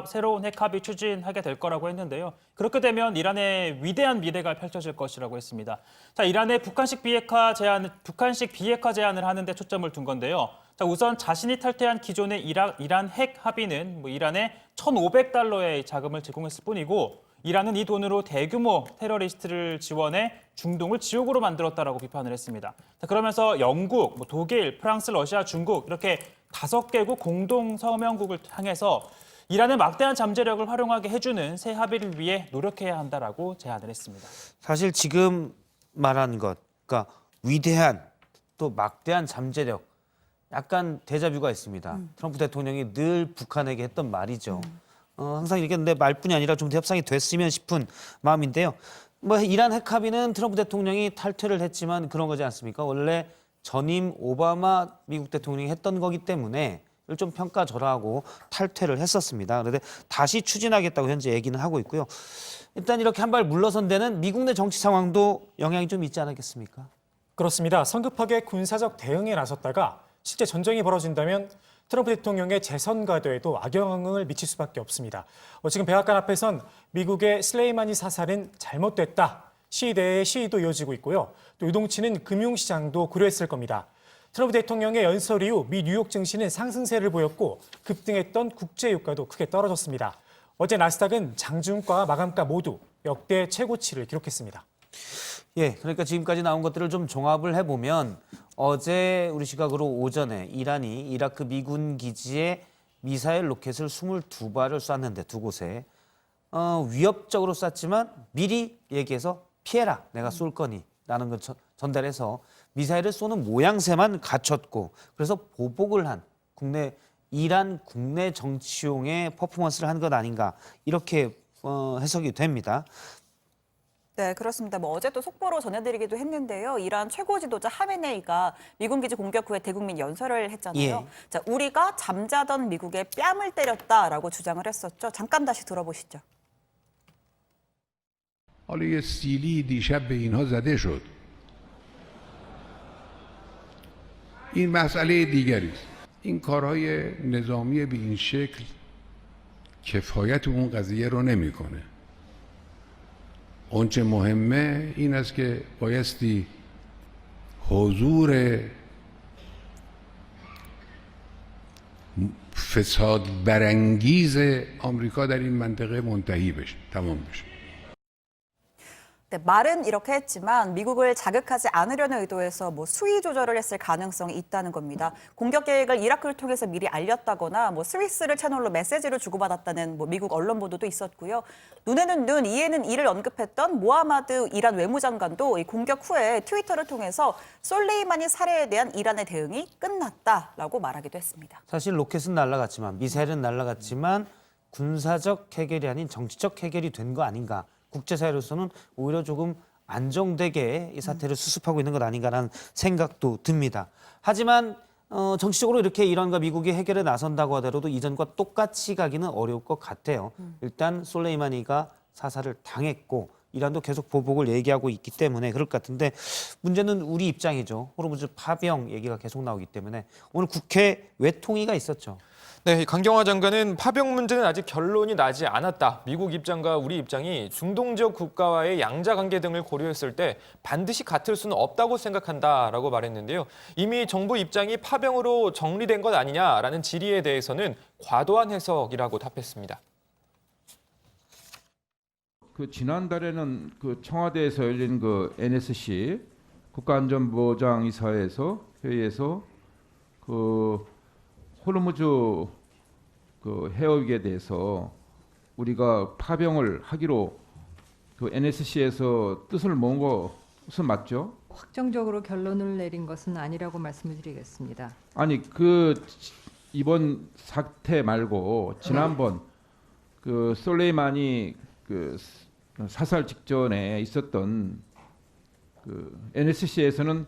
새로운 핵 합의 추진하게 될 거라고 했는데요. 그렇게 되면 이란의 위대한 미래가 펼쳐질 것이라고 했습니다. 자, 이란의 북한식 비핵화 제안을 하는 데 초점을 둔 건데요. 자, 우선 자신이 탈퇴한 기존의 이란 핵 합의는 이란에 1,500달러의 자금을 제공했을 뿐이고 이란은 이 돈으로 대규모 테러리스트를 지원해 중동을 지옥으로 만들었다라고 비판을 했습니다. 자, 그러면서 영국, 독일, 프랑스, 러시아, 중국 이렇게 5개국 공동 서명국을 향해서 이란의 막대한 잠재력을 활용하게 해주는 새 합의를 위해 노력해야 한다라고 제안을 했습니다. 사실 지금 말한 것, 그러니까 위대한 또 막대한 잠재력, 약간 데자뷰가 있습니다. 트럼프 대통령이 늘 북한에게 했던 말이죠. 항상 이렇게 했는데 말뿐이 아니라 좀 더 협상이 됐으면 싶은 마음인데요. 이란 핵 합의는 트럼프 대통령이 탈퇴를 했지만 그런 거지 않습니까? 원래 전임 오바마 미국 대통령이 했던 거기 때문에 이걸 좀 평가절하하고 탈퇴를 했었습니다. 그런데 다시 추진하겠다고 현재 얘기는 하고 있고요. 일단 이렇게 한 발 물러선 데는 미국 내 정치 상황도 영향이 좀 있지 않았겠습니까? 그렇습니다. 성급하게 군사적 대응에 나섰다가 실제 전쟁이 벌어진다면 트럼프 대통령의 재선 과도에도 악영향을 미칠 수밖에 없습니다. 지금 백악관 앞에선 미국의 슬레이마니 사살은 잘못됐다. 시위 내의 시위도 이어지고 있고요. 또 요동치는 금융시장도 고려했을 겁니다. 트럼프 대통령의 연설 이후 미 뉴욕 증시는 상승세를 보였고 급등했던 국제유가도 크게 떨어졌습니다. 어제 나스닥은 장중가와 마감가 모두 역대 최고치를 기록했습니다. 예, 그러니까 지금까지 나온 것들을 좀 종합을 해보면 어제 우리 시각으로 오전에 이란이 이라크 미군 기지에 미사일 로켓을 22발을 쐈는데 두 곳에 위협적으로 쐈지만 미리 얘기해서 피해라, 내가 쏠 거니 라는 걸 전달해서 미사일을 쏘는 모양새만 갖췄고 그래서 보복을 한 이란 국내 정치용의 퍼포먼스를 한 것 아닌가 이렇게 해석이 됩니다. 네, 그렇습니다. 어제 또 속보로 전해드리기도 했는데요. 이란 최고 지도자 하메네이가 미군 기지 공격 후에 대국민 연설을 했잖아요. 예. 자, 우리가 잠자던 미국의 뺨을 때렸다라고 주장을 했었죠. 잠깐 다시 들어보시죠. حالا یه سیلی دیشب به اینها زده شد. این مسئله دیگری است. این کارهای نظامی به این شکل کفایت اون قضیه رو نمیکنه. اونچه مهمه این است که بایستی حضور فساد برانگیز آمریکا در این منطقه منتهی بشه، تمام بشه. 네, 말은 이렇게 했지만 미국을 자극하지 않으려는 의도에서 수위 조절을 했을 가능성이 있다는 겁니다. 공격 계획을 이라크를 통해서 미리 알렸다거나 스위스를 채널로 메시지를 주고받았다는 미국 언론 보도도 있었고요. 눈에는 눈, 이에는 이를 언급했던 모하마드 이란 외무장관도 이 공격 후에 트위터를 통해서 솔레이마니 살해에 대한 이란의 대응이 끝났다라고 말하기도 했습니다. 사실 로켓은 날아갔지만 미사일은 날아갔지만 군사적 해결이 아닌 정치적 해결이 된 거 아닌가. 국제사회로서는 오히려 조금 안정되게 이 사태를 수습하고 있는 것 아닌가라는 생각도 듭니다. 하지만 정치적으로 이렇게 이란과 미국이 해결에 나선다고 하더라도 이전과 똑같이 가기는 어려울 것 같아요. 일단 솔레이마니가 사살을 당했고 이란도 계속 보복을 얘기하고 있기 때문에 그럴 것 같은데 문제는 우리 입장이죠. 호르무즈 파병 얘기가 계속 나오기 때문에 오늘 국회 외통위가 있었죠. 네, 강경화 장관은 파병 문제는 아직 결론이 나지 않았다. 미국 입장과 우리 입장이 중동 지역 국가와의 양자 관계 등을 고려했을 때 반드시 같을 수는 없다고 생각한다라고 말했는데요. 이미 정부 입장이 파병으로 정리된 것 아니냐라는 질의에 대해서는 과도한 해석이라고 답했습니다. 지난달에는 청와대에서 열린 NSC 국가안전보장이사회에서 회의에서 호르무즈 해역에 대해서 우리가 파병을 하기로 NSC에서 뜻을 모은 것은 맞죠? 확정적으로 결론을 내린 것은 아니라고 말씀을 드리겠습니다. 아니 이번 사태 말고 지난번 솔레이마니 사살 직전에 있었던 NSC에서는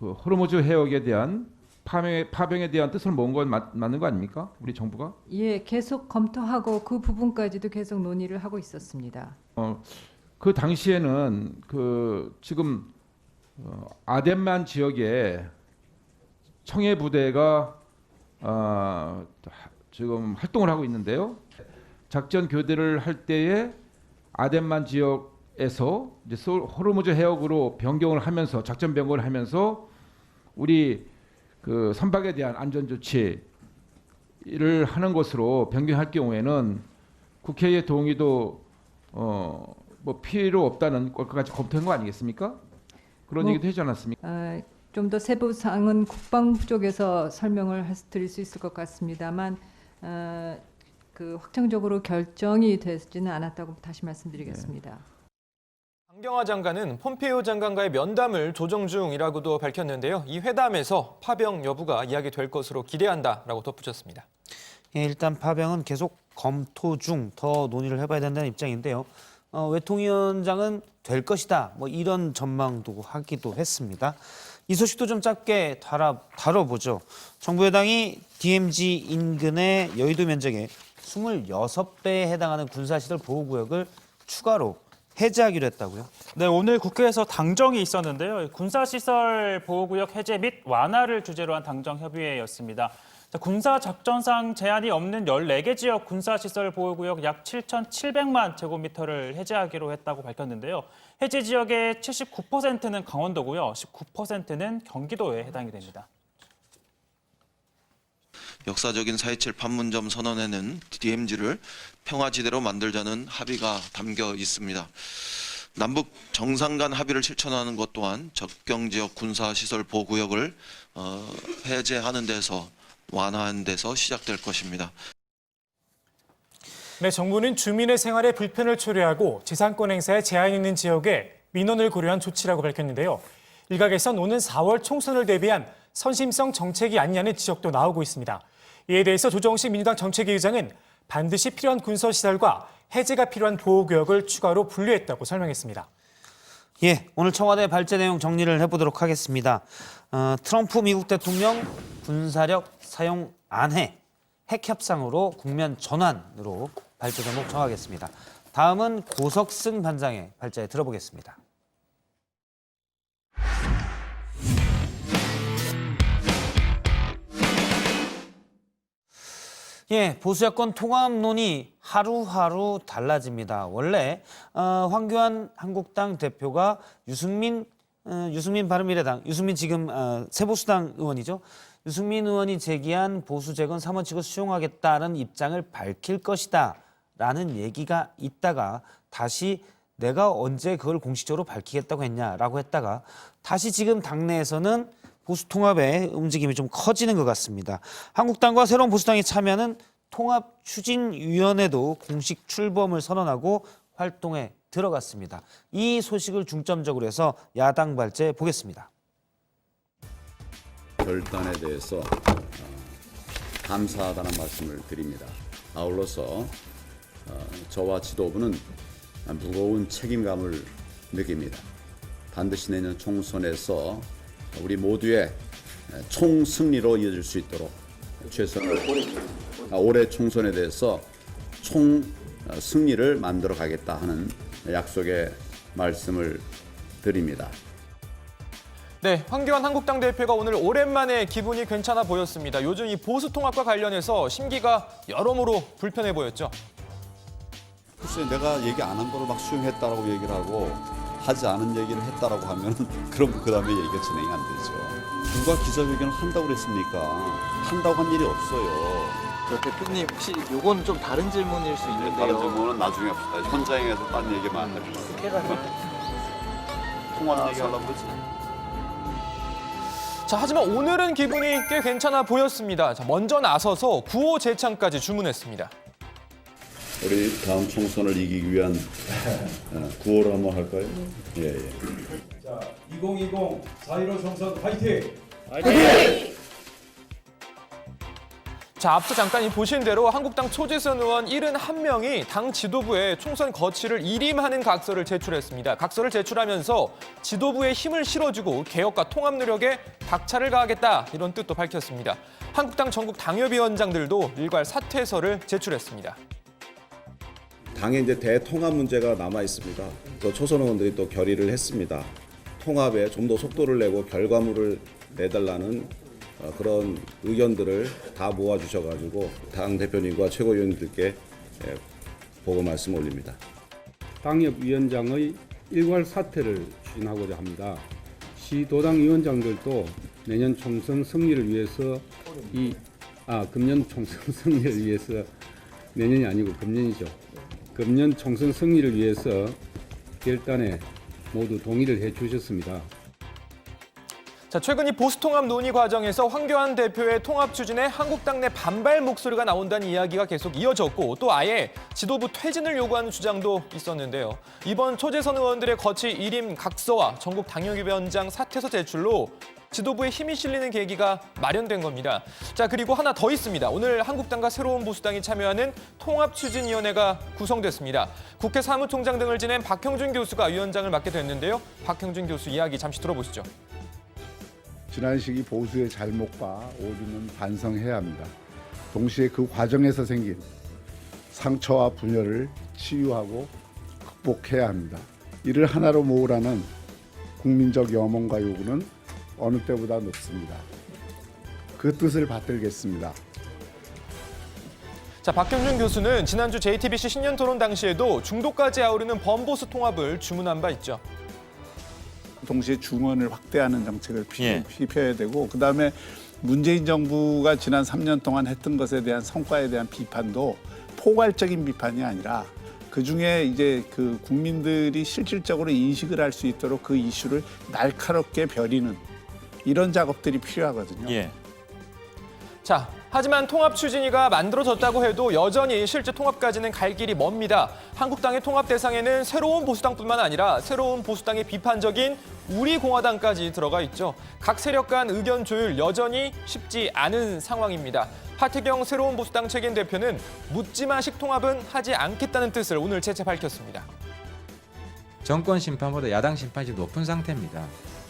호르무즈 해역에 대한 파병에 대한 뜻을 모은 건 맞는 거 아닙니까? 우리 정부가? 예, 계속 검토하고 그 부분까지도 계속 논의를 하고 있었습니다. 그 당시에는 지금 아덴만 지역에 청해 부대가 지금 활동을 하고 있는데요. 작전 교대를 할 때에 아덴만 지역에서 이제 호르무즈 해역으로 변경을 하면서 작전 변경을 하면서 우리 그 선박에 대한 안전 조치를 하는 것으로 변경할 경우에는 국회의 동의도 뭐 필요 없다는 것까지 검토한 거 아니겠습니까? 그런 얘기도 하지 않았습니까? 좀 더 세부 사항은 국방부 쪽에서 설명을 드릴 수 있을 것 같습니다만 그 확정적으로 결정이 되지는 않았다고 다시 말씀드리겠습니다. 강경화 장관은 폼페이오 장관과의 면담을 조정 중이라고도 밝혔는데요. 이 회담에서 파병 여부가 이야기될 것으로 기대한다라고 덧붙였습니다. 예, 일단 파병은 계속 검토 중, 더 논의를 해봐야 된다는 입장인데요. 외통위원장은 될 것이다, 뭐 이런 전망도 하기도 했습니다. 이 소식도 좀 짧게 다뤄보죠. 정부 여당이 DMZ 인근의 여의도 면적의 26배에 해당하는 군사시설 보호구역을 추가로 해제하기로 했다고요? 네, 오늘 국회에서 당정이 있었는데요. 군사시설 보호구역 해제 및 완화를 주제로 한 당정협의회였습니다. 군사작전상 제한이 없는 14개 지역 군사시설 보호구역 약 7,700만 제곱미터를 해제하기로 했다고 밝혔는데요. 해제 지역의 79%는 강원도고요. 19%는 경기도에 해당이 됩니다. 역사적인 4.27 판문점 선언에는 DMZ를 평화지대로 만들자는 합의가 담겨 있습니다. 남북 정상 간 합의를 실천하는 것 또한 접경지역 군사시설 보호구역을 해제하는 데서 완화하는 데서 시작될 것입니다. 네, 정부는 주민의 생활에 불편을 초래하고 재산권 행사에 제한이 있는 지역에 민원을 고려한 조치라고 밝혔는데요. 일각에선 오는 4월 총선을 대비한 선심성 정책이 아니냐는 지적도 나오고 있습니다. 이에 대해서 조정식 민주당 정책위 의장은 반드시 필요한 군사시설과 해제가 필요한 보호구역을 추가로 분류했다고 설명했습니다. 예, 오늘 청와대 발제 내용 정리를 해보도록 하겠습니다. 트럼프 미국 대통령 군사력 사용 안 해. 핵 협상으로 국면 전환으로 발제 제목 정하겠습니다. 다음은 고석승 반장의 발제 들어보겠습니다. 예, 보수야권 통합론이 하루하루 달라집니다. 원래 황교안 한국당 대표가 유승민 바른미래당, 유승민 지금 새보수당 의원이죠. 유승민 의원이 제기한 보수 재건 3원칙을 수용하겠다는 입장을 밝힐 것이다 라는 얘기가 있다가 다시 내가 언제 그걸 공식적으로 밝히겠다고 했냐라고 했다가 다시 지금 당내에서는 보수 통합의 움직임이 좀 커지는 것 같습니다. 한국당과 새로운 보수당이 참여하는 통합추진위원회도 공식 출범을 선언하고 활동에 들어갔습니다. 이 소식을 중점적으로 해서 야당 발제 보겠습니다. 결단에 대해서 감사하다는 말씀을 드립니다. 아울러서 저와 지도부는 무거운 책임감을 느낍니다. 반드시 내년 총선에서 우리 모두의 총승리로 이어질 수 있도록 최선을 올해 총선에 대해서 총승리를 만들어 가겠다 하는 약속의 말씀을 드립니다. 네, 황교안 한국당 대표가 오늘 오랜만에 기분이 괜찮아 보였습니다. 요즘 이 보수 통합과 관련해서 심기가 여러모로 불편해 보였죠. 글쎄 내가 얘기 안 한 거를 막 수용했다라고 얘기를 하고 하지 않은 얘기를 했다라고 하면 그럼 그다음에 얘기가 진행이 안 되죠. 누가 기자회견을 한다고 그랬습니까? 한다고 한 일이 없어요. 대표님 혹시 요건 좀 다른 질문일 수 있는데요. 다른 질문은 나중에 합시다. 현장에서 딴 얘기만 합시다. 통화 얘기하려고 그러지. 자, 하지만 오늘은 기분이 꽤 괜찮아 보였습니다. 자, 먼저 나서서 구호 재창까지 주문했습니다. 우리 다음 총선을 이기기 위한 구호를 한번 할까요? 예. 자, 2020 4.15 총선 화이팅! 화이팅! 자, 앞서 잠깐 보신 대로 한국당 초재선 의원 71명이 당 지도부에 총선 거취를 일임하는 각서를 제출했습니다. 각서를 제출하면서 지도부에 힘을 실어주고 개혁과 통합 노력에 박차를 가하겠다 이런 뜻도 밝혔습니다. 한국당 전국 당협위원장들도 일괄 사퇴서를 제출했습니다. 당에 이제 대통합 문제가 남아 있습니다. 또 초선 의원들이 또 결의를 했습니다. 통합에 좀 더 속도를 내고 결과물을 내달라는 그런 의견들을 다 모아주셔가지고 당 대표님과 최고위원들께 보고 말씀 올립니다. 당협위원장의 일괄 사퇴를 추진하고자 합니다. 시도당 위원장들도 내년 총선 승리를 위해서 금년 총선 승리를 위해서 내년이 아니고 금년이죠. 금년 총선 승리를 위해서 결단에 모두 동의를 해주셨습니다. 자, 최근 이 보수통합 논의 과정에서 황교안 대표의 통합 추진에 한국당 내 반발 목소리가 나온다는 이야기가 계속 이어졌고 또 아예 지도부 퇴진을 요구하는 주장도 있었는데요. 이번 초재선 의원들의 거치 일임 각서와 전국 당협위원장 사퇴서 제출로 지도부에 힘이 실리는 계기가 마련된 겁니다. 자, 그리고 하나 더 있습니다. 오늘 한국당과 새로운 보수당이 참여하는 통합추진위원회가 구성됐습니다. 국회 사무총장 등을 지낸 박형준 교수가 위원장을 맡게 됐는데요. 박형준 교수 이야기 잠시 들어보시죠. 지난 시기 보수의 잘못과 오류는 반성해야 합니다. 동시에 그 과정에서 생긴 상처와 분열을 치유하고 극복해야 합니다. 이를 하나로 모으라는 국민적 염원과 요구는 어느 때보다 높습니다. 그 뜻을 받들겠습니다. 자, 박형준 교수는 지난주 JTBC 신년토론 당시에도 중도까지 아우르는 범보수 통합을 주문한 바 있죠. 동시에 중원을 확대하는 정책을 펴야 되고 그다음에 문재인 정부가 지난 3년 동안 했던 것에 대한 성과에 대한 비판도 포괄적인 비판이 아니라 그중에 이제 그 국민들이 실질적으로 인식을 할 수 있도록 그 이슈를 날카롭게 벼리는 이런 작업들이 필요하거든요. 자, 하지만 통합추진위가 만들어졌다고 해도 여전히 실제 통합까지는 갈 길이 멉니다. 한국당의 통합 대상에는 새로운 보수당뿐만 아니라 새로운 보수당의 비판적인 우리공화당까지 들어가 있죠. 각 세력 간 의견 조율 여전히 쉽지 않은 상황입니다. 하태경 새로운 보수당 책임 대표는 묻지마식 통합은 하지 않겠다는 뜻을 오늘 재차 밝혔습니다. 정권 심판보다 야당 심판이 높은 상태입니다.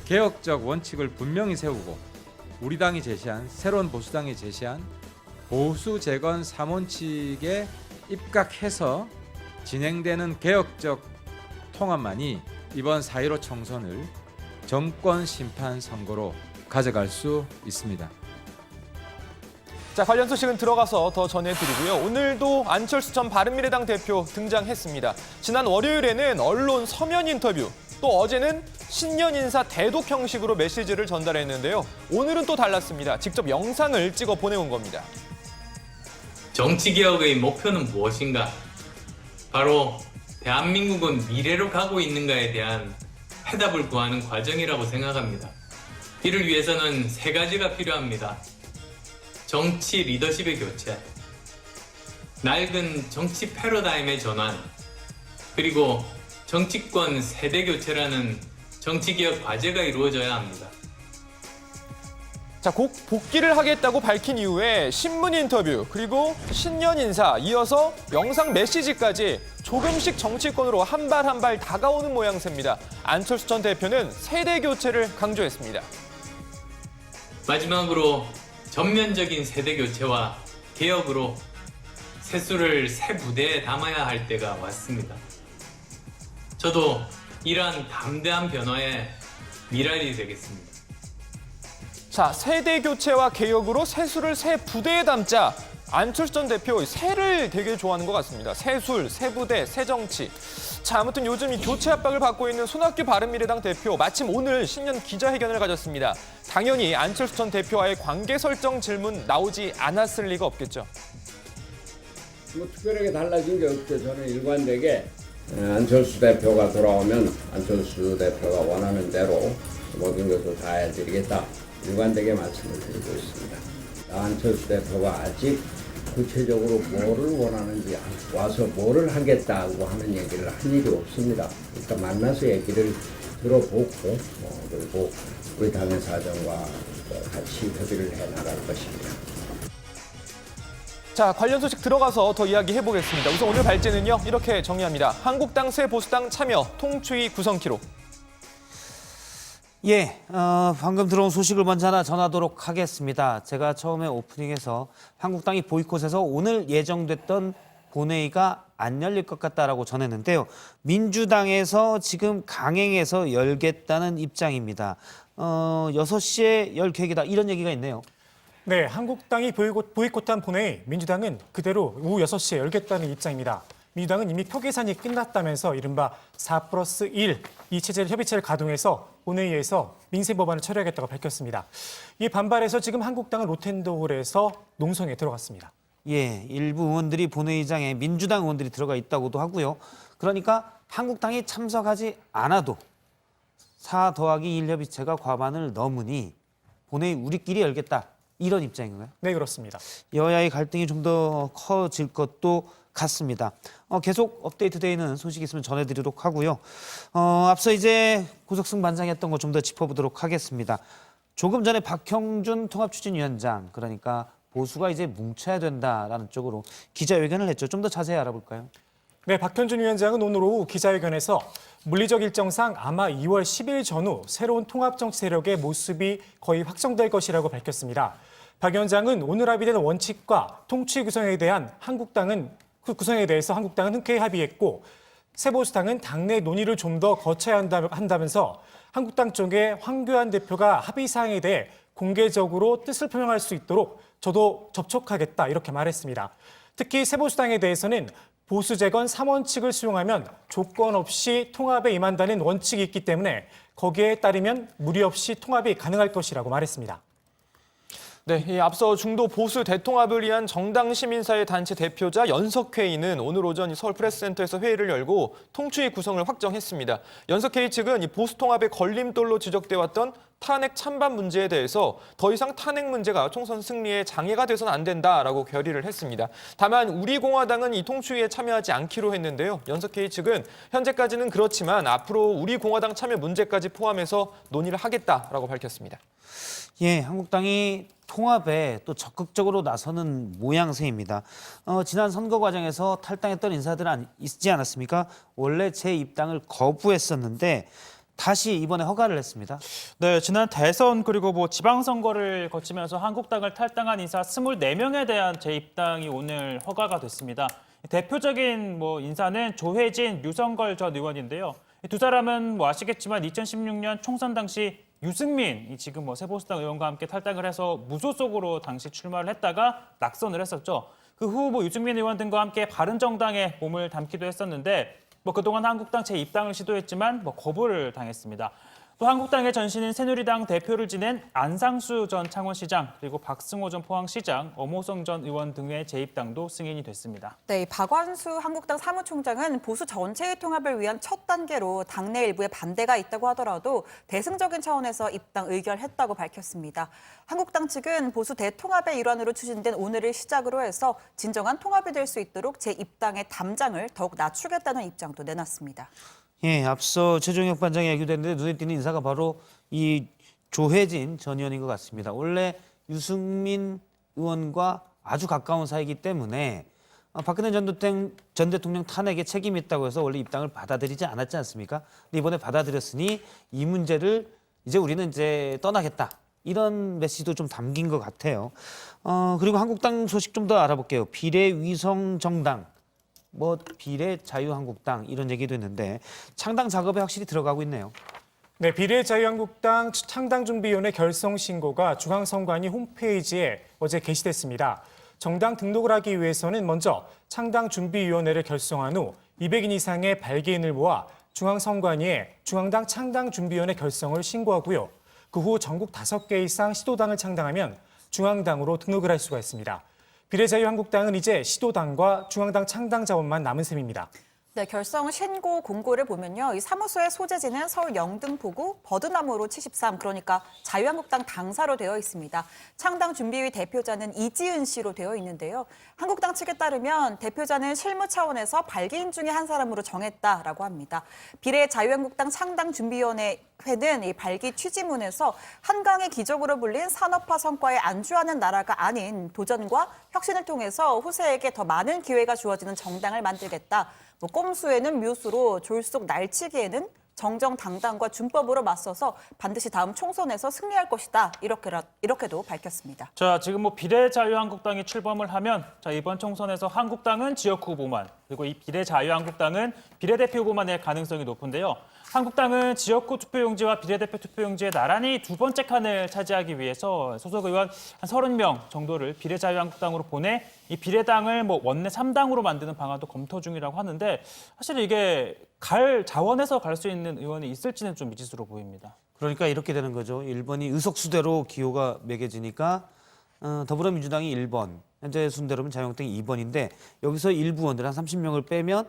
개혁적 원칙을 분명히 세우고 우리 당이 제시한 새로운 보수당이 제시한 보수 재건 3원칙에 입각해서 진행되는 개혁적 통합만이 이번 4.15 총선을 정권 심판 선거로 가져갈 수 있습니다. 자, 관련 소식은 들어가서 더 전해드리고요. 오늘도 안철수 전 바른미래당 대표 등장했습니다. 지난 월요일에는 언론 서면 인터뷰, 또 어제는 신년 인사 대독 형식으로 메시지를 전달했는데요. 오늘은 또 달랐습니다. 직접 영상을 찍어 보내온 겁니다. 정치개혁의 목표는 무엇인가? 바로 대한민국은 미래로 가고 있는가에 대한 해답을 구하는 과정이라고 생각합니다. 이를 위해서는 세 가지가 필요합니다. 정치 리더십의 교체, 낡은 정치 패러다임의 전환, 그리고 정치권 세대 교체라는 정치개혁 과제가 이루어져야 합니다. 자, 곧 복귀를 하겠다고 밝힌 이후에 신문 인터뷰, 그리고 신년 인사, 이어서 영상 메시지까지 조금씩 정치권으로 한 발 한 발 다가오는 모양새입니다. 안철수 전 대표는 세대 교체를 강조했습니다. 마지막으로 전면적인 세대 교체와 개혁으로 새수를 새 부대에 담아야 할 때가 왔습니다. 저도 이러한 담대한 변화의 미랄이 되겠습니다. 자, 세대 교체와 개혁으로 새수를 새 부대에 담자. 안철수 전 대표 새를 되게 좋아하는 것 같습니다. 새술, 새부대, 새정치. 자, 아무튼 요즘 이 교체 압박을 받고 있는 손학규 바른미래당 대표, 마침 오늘 신년 기자회견을 가졌습니다. 당연히 안철수 전 대표와의 관계 설정 질문 나오지 않았을 리가 없겠죠. 뭐 특별하게 달라진 게 없죠. 저는 일관되게 안철수 대표가 돌아오면 안철수 대표가 원하는 대로 모든 것을 다 해드리겠다. 일관되게 말씀을 드리고 있습니다. 안철수 대표가 아직 구체적으로 뭐를 원하는지, 와서 뭐를 하겠다고 하는 얘기를 한 일이 없습니다. 그러니까 만나서 얘기를 들어보고 그리고 우리 당의 사정과 같이 협의를 해나갈 것입니다. 자, 관련 소식 들어가서 더 이야기해보겠습니다. 우선 오늘 발제는요, 이렇게 정리합니다. 한국당 새 보수당 참여 통추위 구성키로. 예, 방금 들어온 소식을 먼저 하나 전하도록 하겠습니다. 제가 처음에 오프닝에서 한국당이 보이콧해서 오늘 예정됐던 본회의가 안 열릴 것 같다라고 전했는데요. 민주당에서 지금 강행해서 열겠다는 입장입니다. 6시에 열 계획이다, 이런 얘기가 있네요. 네, 한국당이 보이콧한 본회의, 민주당은 그대로 오후 6시에 열겠다는 입장입니다. 민주당은 이미 표 계산이 끝났다면서 이른바 4+1 이 협의체를 가동해서 본회의에서 민생 법안을 처리하겠다고 밝혔습니다. 이 반발에서 지금 한국당은 로텐도홀에서 농성에 들어갔습니다. 예, 일부 의원들이 본회의장에 민주당 의원들이 들어가 있다고도 하고요. 그러니까 한국당이 참석하지 않아도 4+1 협의체가 과반을 넘으니 본회의 우리끼리 열겠다. 이런 입장인가요? 네, 그렇습니다. 여야의 갈등이 좀 더 커질 것도 같습니다. 계속 업데이트되는 소식이 있으면 전해드리도록 하고요. 앞서 이제 고석승 반장이 했던 거 좀 더 짚어보도록 하겠습니다. 조금 전에 박형준 통합추진위원장, 그러니까 보수가 이제 뭉쳐야 된다라는 쪽으로 기자회견을 했죠. 좀 더 자세히 알아볼까요? 네, 박형준 위원장은 오늘 오후 기자회견에서 물리적 일정상 아마 2월 10일 전후 새로운 통합정치 세력의 모습이 거의 확정될 것이라고 밝혔습니다. 박 위원장은 오늘 합의된 원칙과 통치 구성에 대해서 한국당은 흔쾌히 합의했고 새보수당은 당내 논의를 좀 더 거쳐야 한다면서 한국당 쪽에 황교안 대표가 합의 사항에 대해 공개적으로 뜻을 표명할 수 있도록 저도 접촉하겠다 이렇게 말했습니다. 특히 새보수당에 대해서는 보수 재건 3원칙을 수용하면 조건 없이 통합에 임한다는 원칙이 있기 때문에 거기에 따르면 무리 없이 통합이 가능할 것이라고 말했습니다. 네, 이 앞서 중도 보수 대통합을 위한 정당 시민사회 단체 대표자 연석회의는 오늘 오전 서울 프레스센터에서 회의를 열고 통추위 구성을 확정했습니다. 연석회의 측은 이 보수 통합의 걸림돌로 지적돼 왔던 탄핵 찬반 문제에 대해서 더 이상 탄핵 문제가 총선 승리에 장애가 돼서는 안 된다라고 결의를 했습니다. 다만 우리공화당은 이 통추위에 참여하지 않기로 했는데요. 연석회의 측은 현재까지는 그렇지만 앞으로 우리공화당 참여 문제까지 포함해서 논의를 하겠다라고 밝혔습니다. 예, 한국당이 통합에 또 적극적으로 나서는 모양새입니다. 지난 선거 과정에서 탈당했던 인사들은 있지 않았습니까? 원래 재입당을 거부했었는데 다시 이번에 허가를 했습니다. 네, 지난 대선 그리고 지방선거를 거치면서 한국당을 탈당한 인사 24명에 대한 재입당이 오늘 허가가 됐습니다. 대표적인 인사는 조혜진, 류성걸 전 의원인데요. 두 사람은 아시겠지만 2016년 총선 당시 유승민, 지금 새보수당 의원과 함께 탈당을 해서 무소속으로 당시 출마를 했다가 낙선을 했었죠. 그 후 유승민 의원 등과 함께 바른정당에 몸을 담기도 했었는데 그동안 한국당 재입당을 시도했지만 거부를 당했습니다. 또 한국당의 전신인 새누리당 대표를 지낸 안상수 전 창원시장, 그리고 박승호 전 포항시장, 엄호성 전 의원 등의 재입당도 승인이 됐습니다. 네, 박완수 한국당 사무총장은 보수 전체의 통합을 위한 첫 단계로 당내 일부의 반대가 있다고 하더라도 대승적인 차원에서 입당 의결했다고 밝혔습니다. 한국당 측은 보수 대통합의 일환으로 추진된 오늘을 시작으로 해서 진정한 통합이 될 수 있도록 재입당의 담장을 더욱 낮추겠다는 입장도 내놨습니다. 예, 앞서 최종혁 반장이 얘기됐는데 눈에 띄는 인사가 바로 이 조혜진 전 의원인 것 같습니다. 원래 유승민 의원과 아주 가까운 사이이기 때문에 박근혜 전 대통령 탄핵에 책임이 있다고 해서 원래 입당을 받아들이지 않았지 않습니까? 근데 이번에 받아들였으니 이 문제를 이제 우리는 떠나겠다. 이런 메시지도 좀 담긴 것 같아요. 그리고 한국당 소식 좀 더 알아볼게요. 비례위성정당. 비례자유한국당 이런 얘기도 있는데 창당 작업에 확실히 들어가고 있네요. 네, 비례자유한국당 창당준비위원회 결성 신고가 중앙선관위 홈페이지에 어제 게시됐습니다. 정당 등록을 하기 위해서는 먼저 창당준비위원회를 결성한 후 200인 이상의 발기인을 모아 중앙선관위에 중앙당 창당준비위원회 결성을 신고하고요. 그 후 전국 5개 이상 시도당을 창당하면 중앙당으로 등록을 할 수가 있습니다. 비례자유한국당은 이제 시도당과 중앙당 창당 자원만 남은 셈입니다. 네, 결성 신고 공고를 보면요. 이 사무소의 소재지는 서울 영등포구 버드나무로 73, 그러니까 자유한국당 당사로 되어 있습니다. 창당 준비위 대표자는 이지은 씨로 되어 있는데요. 한국당 측에 따르면 대표자는 실무 차원에서 발기인 중에 한 사람으로 정했다라고 합니다. 비례자유한국당 창당준비위원회는 이 발기 취지문에서 한강의 기적으로 불린 산업화 성과에 안주하는 나라가 아닌 도전과 혁신을 통해서 후세에게 더 많은 기회가 주어지는 정당을 만들겠다. 꼼수에는 묘수로 졸속 날치기에는 정정당당과 준법으로 맞서서 반드시 다음 총선에서 승리할 것이다. 이렇게도 밝혔습니다. 자, 지금 비례자유한국당이 출범을 하면 이번 총선에서 한국당은 지역 후보만, 그리고 이 비례자유한국당은 비례대표 후보만 낼 가능성이 높은데요. 한국당은 지역구 투표용지와 비례대표 투표용지에 나란히 두 번째 칸을 차지하기 위해서 소속 의원 한 30명 정도를 비례자유한국당으로 보내 이 비례당을 뭐 원내 3당으로 만드는 방안도 검토 중이라고 하는데 사실 이게 자원해서 갈 수 있는 의원이 있을지는 좀 미지수로 보입니다. 그러니까 이렇게 되는 거죠. 1번이 의석수대로 기호가 매겨지니까 더불어민주당이 1번, 현재 순대로면 자유한국당이 2번인데 여기서 일부 의원들 한 30명을 빼면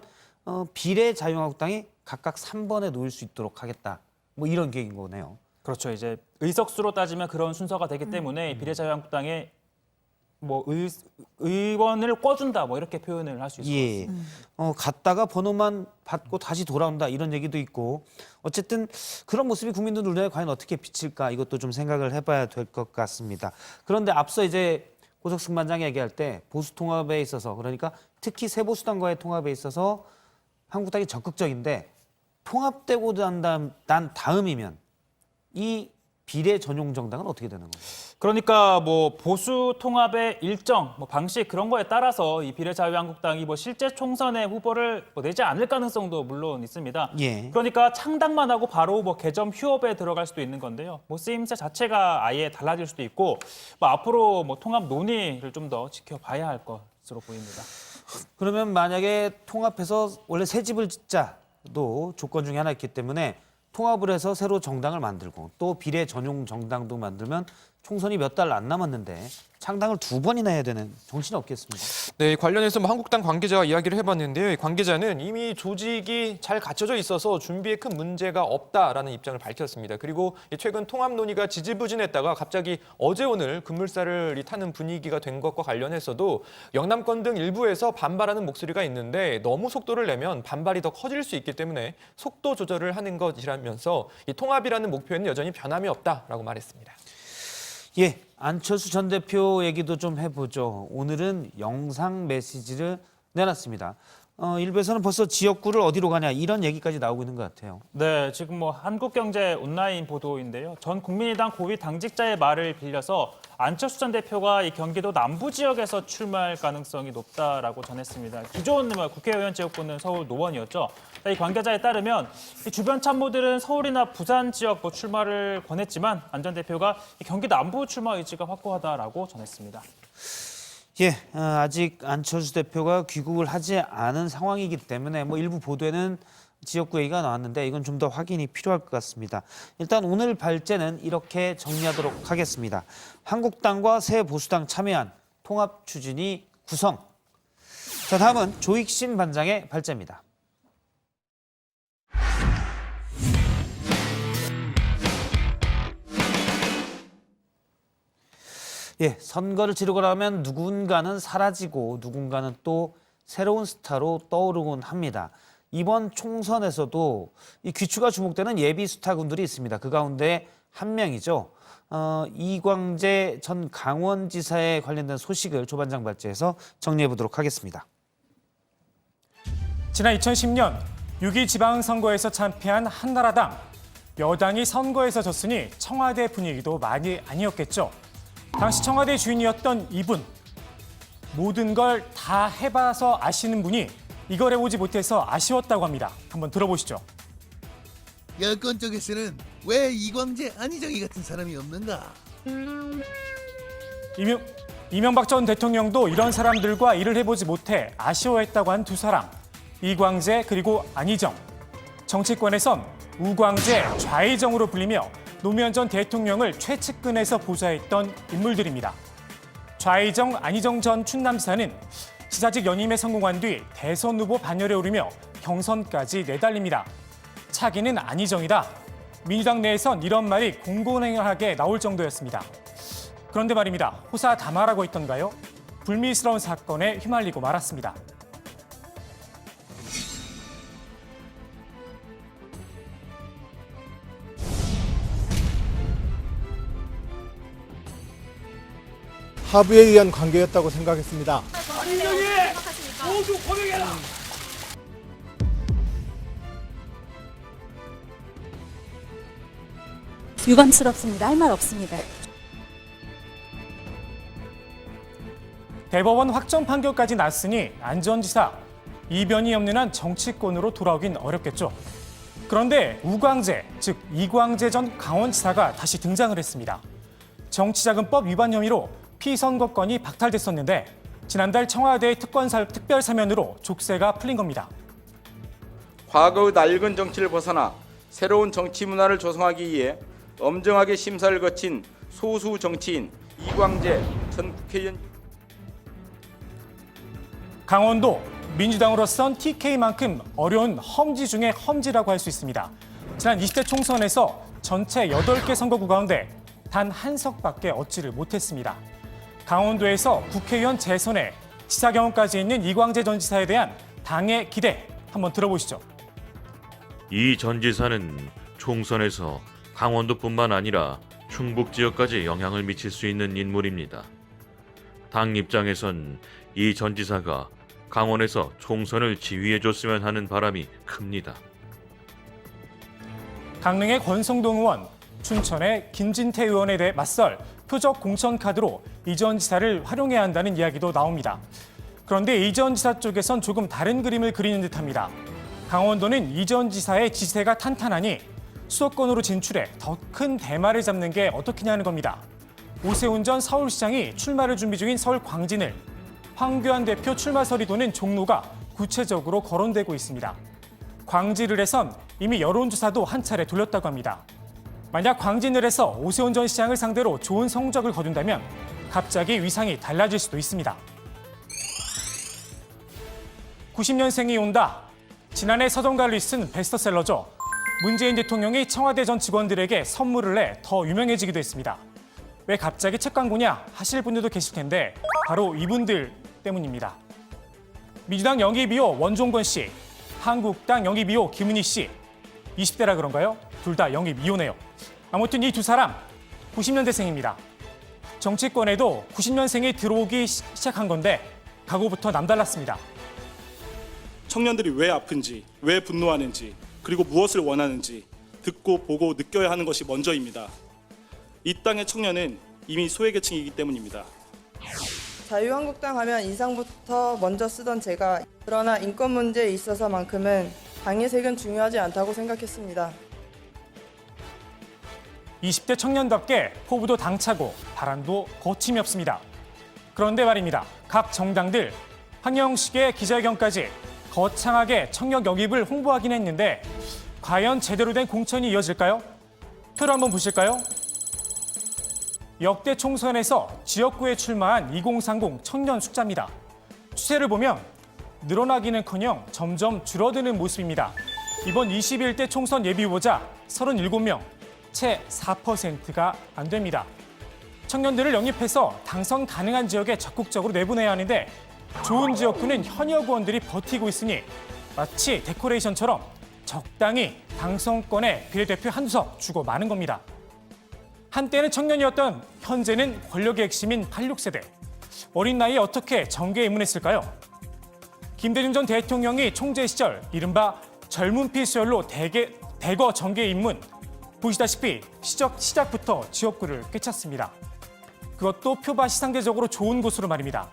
비례자유한국당이 각각 3번에 놓일 수 있도록 하겠다. 뭐 이런 계획인 거네요. 그렇죠. 이제 의석수로 따지면 그런 순서가 되기 때문에 비례자유한국당에 뭐 의원을 꿔준다 뭐 이렇게 표현을 할 수 있을 것 같습니다. 갔다가 번호만 받고 다시 돌아온다 이런 얘기도 있고 어쨌든 그런 모습이 국민들 눈에 과연 어떻게 비칠까 이것도 좀 생각을 해봐야 될 것 같습니다. 그런데 앞서 이제 고석승 반장이 얘기할 때 보수 통합에 있어서 그러니까 특히 새보수당과의 통합에 있어서 한국당이 적극적인데 통합되고 난 다음이면 이 비례 전용 정당은 어떻게 되는 건가요? 그러니까 뭐 보수 통합의 일정, 뭐 방식 그런 거에 따라서 이 비례자유한국당이 뭐 실제 총선에 후보를 내지 않을 가능성도 물론 있습니다. 예. 그러니까 창당만 하고 바로 뭐 개점 휴업에 들어갈 수도 있는 건데요. 뭐 쓰임새 자체가 아예 달라질 수도 있고 뭐 앞으로 뭐 통합 논의를 좀 더 지켜봐야 할 것으로 보입니다. 그러면 만약에 통합해서 원래 새 집을 짓자도 조건 중에 하나 있기 때문에 통합을 해서 새로 정당을 만들고 또 비례 전용 정당도 만들면 총선이 몇 달 안 남았는데 창당을 2번이나 해야 되는 정신이 없겠습니다. 네, 관련해서 뭐 한국당 관계자와 이야기를 해봤는데요. 이 관계자는 이미 조직이 잘 갖춰져 있어서 준비에 큰 문제가 없다라는 입장을 밝혔습니다. 그리고 최근 통합 논의가 지지부진했다가 갑자기 어제 오늘 급물살을 타는 분위기가 된 것과 관련해서도 영남권 등 일부에서 반발하는 목소리가 있는데 너무 속도를 내면 반발이 더 커질 수 있기 때문에 속도 조절을 하는 것이라면서 이 통합이라는 목표에는 여전히 변함이 없다라고 말했습니다. 예, 안철수 전 대표 얘기도 좀 해보죠. 오늘은 영상 메시지를 내놨습니다. 일부에서는 벌써 지역구를 어디로 가냐 이런 얘기까지 나오고 있는 것 같아요. 네, 지금 뭐 한국경제 온라인 보도인데요. 전 국민의당 고위 당직자의 말을 빌려서 안철수 전 대표가 이 경기도 남부 지역에서 출마할 가능성이 높다라고 전했습니다. 기존 국회의원 지역구는 서울 노원이었죠. 이 관계자에 따르면 이 주변 참모들은 서울이나 부산 지역 출마를 권했지만 안 전 대표가 경기 남부 출마 의지가 확고하다라고 전했습니다. 예, 아직 안철수 대표가 귀국을 하지 않은 상황이기 때문에 뭐 일부 보도에는 지역구 얘기가 나왔는데 이건 좀 더 확인이 필요할 것 같습니다. 일단 오늘 발제는 이렇게 정리하도록 하겠습니다. 한국당과 새보수당 참여한 통합 추진위 구성. 자, 다음은 조익신 반장의 발제입니다. 예, 선거를 치르고 나면 누군가는 사라지고 누군가는 또 새로운 스타로 떠오르곤 합니다. 이번 총선에서도 이 귀추가 주목되는 예비 스타군들이 있습니다. 그 가운데 한 명이죠. 이광재 전 강원지사에 관련된 소식을 조반장 발제해서 정리해 보도록 하겠습니다. 지난 2010년 6.2 지방선거에서 참패한 한나라당. 여당이 선거에서 졌으니 청와대 분위기도 많이 아니었겠죠. 당시 청와대 주인이었던 이분. 모든 걸 다 해봐서 아시는 분이 이걸 해보지 못해서 아쉬웠다고 합니다. 한번 들어보시죠. 여권 쪽에서는 왜 이광재, 안희정이 같은 사람이 없는가? 이명박 전 대통령도 이런 사람들과 일을 해보지 못해 아쉬워했다고 한 두 사람. 이광재 그리고 안희정. 정치권에선 우광재, 좌희정으로 불리며 노무현 전 대통령을 최측근에서 보좌했던 인물들입니다. 좌희정, 안희정 전 충남지사는 지사직 연임에 성공한 뒤 대선 후보 반열에 오르며 경선까지 내달립니다. 차기는 안희정이다. 민주당 내에선 이런 말이 공공연하게 나올 정도였습니다. 그런데 말입니다. 호사다마라고 했던가요? 불미스러운 사건에 휘말리고 말았습니다. 합의에 의한 관계였다고 생각했습니다. 안희정이 모두 고백해라. 유감스럽습니다. 할 말 없습니다. 대법원 확정 판결까지 났으니 안 전 지사 이변이 없는 한 정치권으로 돌아오긴 어렵겠죠. 그런데 우광재, 즉 이광재 전 강원지사가 다시 등장을 했습니다. 정치자금법 위반 혐의로 피선거권이 박탈됐었는데 지난달 청와대의 특별 사면으로 족쇄가 풀린 겁니다. 과거의 낡은 정치를 벗어나 새로운 정치 문화를 조성하기 위해 엄정하게 심사를 거친 소수 정치인 이광재 전 국회의원. 강원도 민주당으로선 TK만큼 어려운 험지 중에 험지라고 할 수 있습니다. 지난 20대 총선에서 전체 8개 선거구 가운데 단 한 석밖에 얻지를 못했습니다. 강원도에서 국회의원 재선에 지사 경험까지 있는 이광재 전 지사에 대한 당의 기대 한번 들어보시죠. 이 전 지사는 총선에서 강원도뿐만 아니라 충북 지역까지 영향을 미칠 수 있는 인물입니다. 당 입장에선 이 전 지사가 강원에서 총선을 지휘해줬으면 하는 바람이 큽니다. 강릉의 권성동 의원, 춘천의 김진태 의원에 대해 맞설 표적 공천 카드로 이 전 지사를 활용해야 한다는 이야기도 나옵니다. 그런데 이 전 지사 쪽에선 조금 다른 그림을 그리는 듯합니다. 강원도는 이 전 지사의 지세가 탄탄하니 수도권으로 진출해 더 큰 대마를 잡는 게 어떻겠냐는 겁니다. 오세훈 전 서울시장이 출마를 준비 중인 서울 광진을 황교안 대표 출마설이 도는 종로가 구체적으로 거론되고 있습니다. 광진을 해선 이미 여론조사도 한 차례 돌렸다고 합니다. 만약 광진을 해서 오세훈 전 시장을 상대로 좋은 성적을 거둔다면 갑자기 위상이 달라질 수도 있습니다. 90년생이 온다. 지난해 서점가를 쓴 베스트셀러죠. 문재인 대통령이 청와대 전 직원들에게 선물을 내 더 유명해지기도 했습니다. 왜 갑자기 책 광고냐 하실 분들도 계실 텐데 바로 이분들 때문입니다. 민주당 영입2호 원종건 씨, 한국당 영입2호 김은희 씨. 20대라 그런가요? 둘 다 영입 2호네요. 아무튼 이 두 사람 90년대생입니다. 정치권에도 90년생이 들어오기 시작한 건데 각오부터 남달랐습니다. 청년들이 왜 아픈지, 왜 분노하는지, 그리고 무엇을 원하는지 듣고 보고 느껴야 하는 것이 먼저입니다. 이 땅의 청년은 이미 소외계층이기 때문입니다. 자유한국당 하면 인상부터 먼저 쓰던 제가 그러나 인권 문제에 있어서만큼은 당의 색은 중요하지 않다고 생각했습니다. 20대 청년답게 포부도 당차고 바람도 거침이 없습니다. 그런데 말입니다. 각 정당들 황영식의 기자회견까지 거창하게 청년 영입을 홍보하긴 했는데 과연 제대로 된 공천이 이어질까요? 표를 한번 보실까요? 역대 총선에서 지역구에 출마한 2030 청년 숫자입니다. 추세를 보면 늘어나기는커녕 점점 줄어드는 모습입니다. 이번 21대 총선 예비 후보자 37명, 채 4%가 안 됩니다. 청년들을 영입해서 당선 가능한 지역에 적극적으로 내보내야 하는데 좋은 지역구는 현역 의원들이 버티고 있으니 마치 데코레이션처럼 적당히 당선권에 비례대표 한두석 주고 마는 겁니다. 한때는 청년이었던 현재는 권력의 핵심인 86세대. 어린 나이에 어떻게 정계에 입문했을까요? 김대중 전 대통령이 총재 시절 이른바 젊은 피 수혈로 대거 정계에 입문. 보시다시피 시작부터 지역구를 꿰찼습니다. 그것도 표봐 시상대적으로 좋은 곳으로 말입니다.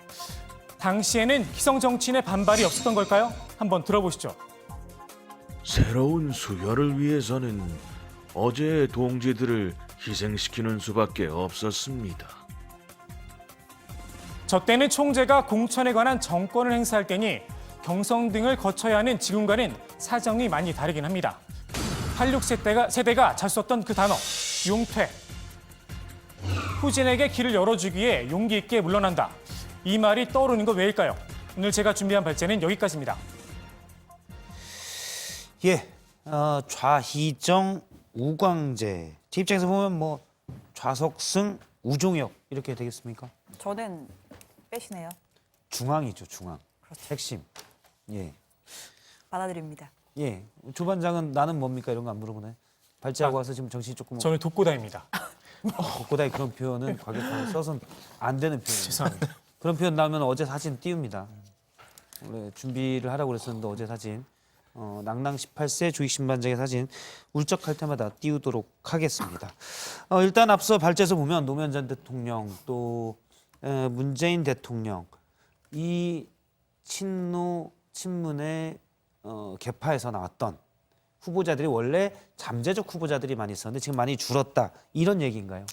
당시에는 기성 정치인의 반발이 없었던 걸까요? 한번 들어보시죠. 새로운 수혈을 위해서는 어제의 동지들을 희생시키는 수밖에 없었습니다. 저 때는 총재가 공천에 관한 정권을 행사할 때니 경선 등을 거쳐야 하는 지금과는 사정이 많이 다르긴 합니다. 86세대가 잘 썼던 그 단어, 용퇴. 후진에게 길을 열어주기 위해 용기 있게 물러난다. 이 말이 떠오르는 건 왜일까요? 오늘 제가 준비한 발제는 여기까지입니다. 예, 좌희정, 우광재. 제 입장에서 보면 뭐 좌석승, 우종혁 이렇게 되겠습니까? 저는 빼시네요. 중앙이죠, 중앙. 그렇죠. 핵심. 예. 받아들입니다. 예. 조반장은 나는 뭡니까 이런 거 안 물어보네. 발제하고 와서 지금 정신이 조금. 저는 독고다입니다. 독고다이 그런 표현은 과격하게 써서는 안 되는 표현. 죄송합니다. 그런 표현 나오면 어제 사진 띄웁니다. 원래 준비를 하라고 그랬었는데 어제 사진. 낭낭 18세 조익신 반장의 사진 울적할 때마다 띄우도록 하겠습니다. 일단 앞서 발제에서 보면 노무현 전 대통령 또 문재인 대통령 이 친노 친문의 개파에서 나왔던 후보자들이 원래 잠재적 후보자들이 많이 있었는데 지금 많이 줄었다 이런 얘기인가요?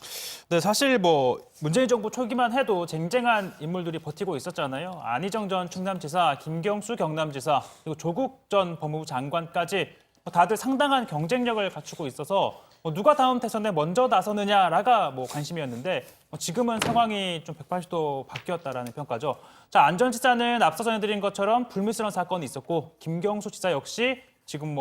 네, 사실 뭐 문재인 정부 초기만 해도 쟁쟁한 인물들이 버티고 있었잖아요. 안희정 전 충남지사, 김경수 경남지사, 그리고 조국 전 법무부 장관까지 다들 상당한 경쟁력을 갖추고 있어서 누가 다음 대선에 먼저 나서느냐라가 관심이었는데 지금은 상황이 좀 180도 바뀌었다라는 평가죠. 자, 안 전 지사는 앞서 전해드린 것처럼 불미스러운 사건이 있었고 김경수 지사 역시 지금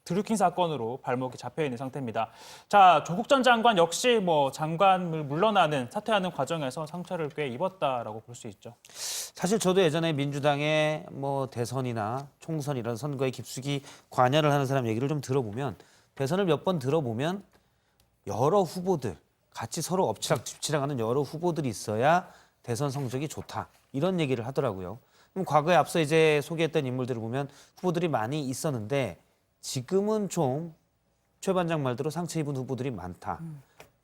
드루킹 사건으로 발목이 잡혀 있는 상태입니다. 자, 조국 전 장관 역시 장관을 물러나는 사퇴하는 과정에서 상처를 꽤 입었다라고 볼 수 있죠. 사실 저도 예전에 민주당의 대선이나 총선 이런 선거에 깊숙이 관여를 하는 사람 얘기를 좀 들어보면 대선을 몇 번 들어보면 여러 후보들 같이 서로 엎치락뒤치락하는 여러 후보들이 있어야 대선 성적이 좋다 이런 얘기를 하더라고요. 그럼 과거에 앞서 이제 소개했던 인물들을 보면 후보들이 많이 있었는데 지금은 좀 최 반장 말대로 상처 입은 후보들이 많다.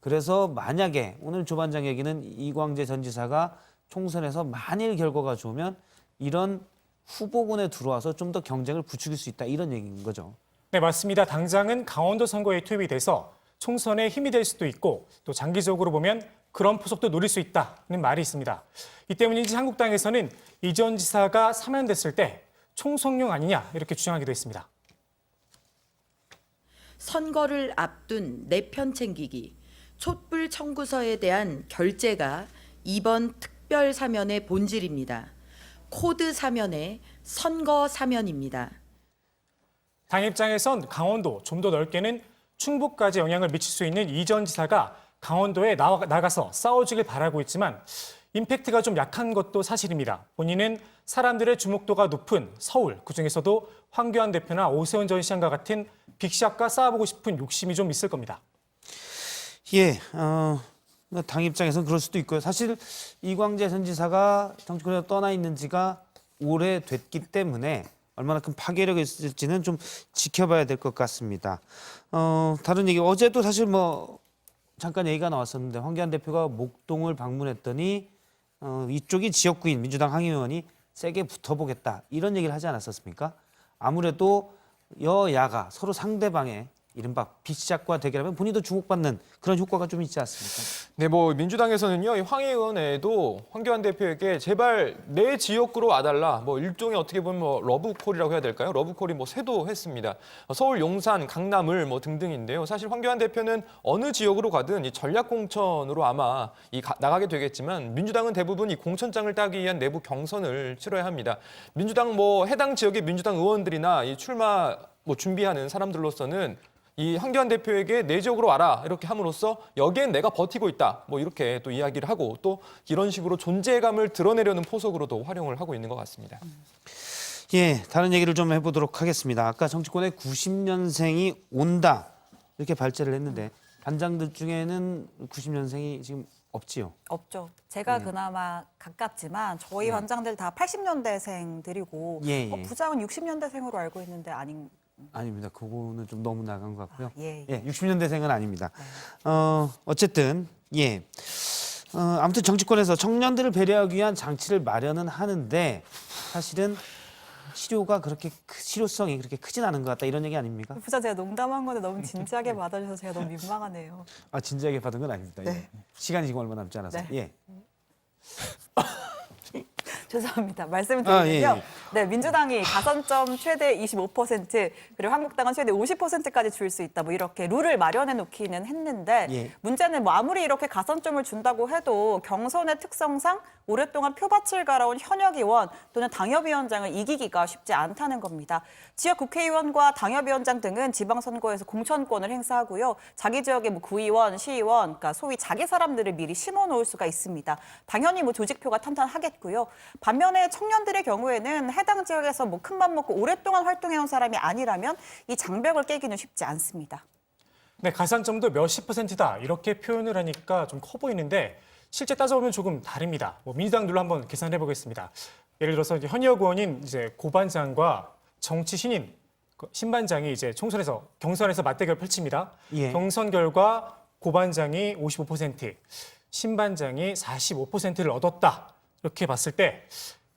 그래서 만약에 오늘 조 반장 얘기는 이광재 전 지사가 총선에서 만일 결과가 좋으면 이런 후보군에 들어와서 좀 더 경쟁을 부추길 수 있다 이런 얘기인 거죠. 네, 맞습니다. 당장은 강원도 선거에 투입이 돼서 총선에 힘이 될 수도 있고 또 장기적으로 보면 그런 포석도 노릴 수 있다는 말이 있습니다. 이 때문인지 한국당에서는 이 전 지사가 사면됐을 때 총성령 아니냐 이렇게 주장하기도 했습니다. 선거를 앞둔 내편 챙기기, 촛불 청구서에 대한 결재가 이번 특별 사면의 본질입니다. 코드 사면의 선거 사면입니다. 당 입장에선 강원도 좀 더 넓게는 충북까지 영향을 미칠 수 있는 이 전 지사가 강원도에 나가서 싸워주길 바라고 있지만 임팩트가 좀 약한 것도 사실입니다. 본인은 사람들의 주목도가 높은 서울, 그중에서도 황교안 대표나 오세훈 전 시장과 같은 빅샷과 싸워보고 싶은 욕심이 좀 있을 겁니다. 예, 당 입장에서는 그럴 수도 있고요. 사실 이광재 전 지사가 정치권에서 떠나 있는 지가 오래됐기 때문에 얼마나 큰 파괴력이 있을지는 좀 지켜봐야 될 것 같습니다. 다른 얘기, 어제도 사실 잠깐 얘기가 나왔었는데 황교안 대표가 목동을 방문했더니 이쪽이 지역구인 민주당 항의원이 세게 붙어보겠다 이런 얘기를 하지 않았었습니까? 아무래도 여야가 서로 상대방의 이른바 빅샷과 대결하면 본인도 주목받는 그런 효과가 좀 있지 않습니까? 네, 민주당에서는요, 이 황 의원에도 황교안 대표에게 제발 내 지역구로 와달라, 일종의 어떻게 보면 러브콜이라고 해야 될까요? 러브콜이 쇄도했습니다. 서울, 용산, 강남을 등등인데요. 사실 황교안 대표는 어느 지역으로 가든 이 전략 공천으로 아마 나가게 되겠지만 민주당은 대부분 이 공천장을 따기 위한 내부 경선을 치러야 합니다. 민주당 해당 지역의 민주당 의원들이나 이 출마 준비하는 사람들로서는 이 황교안 대표에게 내 지역으로 와라 이렇게 함으로써 여기엔 내가 버티고 있다 이렇게 또 이야기를 하고 또 이런 식으로 존재감을 드러내려는 포석으로도 활용을 하고 있는 것 같습니다. 예, 다른 얘기를 좀 해보도록 하겠습니다. 아까 정치권에 90년생이 온다 이렇게 발제를 했는데 반장들 중에는 90년생이 지금 없지요? 없죠. 제가 그나마 가깝지만 저희 반장들 다 80년대생들이고 부장은 60년대생으로 알고 있는데 아닙니다. 그거는 좀 너무 나간 것 같고요. 예. 60년대생은 아닙니다. 어쨌든 아무튼 정치권에서 청년들을 배려하기 위한 장치를 마련은 하는데 사실은 실효성이 그렇게 크진 않은 것 같다 이런 얘기 아닙니까? 부장 제가 농담한 건데 너무 진지하게 받아주셔서 제가 너무 민망하네요. 진지하게 받은 건 아닙니다. 네. 시간이 지금 얼마 남지 않아서. 네. 죄송합니다. 말씀을 드리면요. 네, 민주당이 가산점 최대 25% 그리고 한국당은 최대 50%까지 줄 수 있다. 이렇게 룰을 마련해 놓기는 했는데 문제는 아무리 이렇게 가산점을 준다고 해도 경선의 특성상 오랫동안 표밭을 갈아온 현역 의원 또는 당협위원장을 이기기가 쉽지 않다는 겁니다. 지역 국회의원과 당협위원장 등은 지방선거에서 공천권을 행사하고요. 자기 지역의 구의원, 시의원, 그러니까 소위 자기 사람들을 미리 심어놓을 수가 있습니다. 당연히 조직표가 탄탄하겠고요. 반면에 청년들의 경우에는 해당 지역에서 큰맘 먹고 오랫동안 활동해온 사람이 아니라면 이 장벽을 깨기는 쉽지 않습니다. 네, 가산점도 몇십 %다 이렇게 표현을 하니까 좀 커 보이는데 실제 따져보면 조금 다릅니다. 민주당들로 한번 계산해 보겠습니다. 예를 들어서 현역 의원인 고반장과 정치 신인 신반장이 경선에서 맞대결 펼칩니다. 경선 결과 고반장이 55%, 신반장이 45%를 얻었다. 이렇게 봤을 때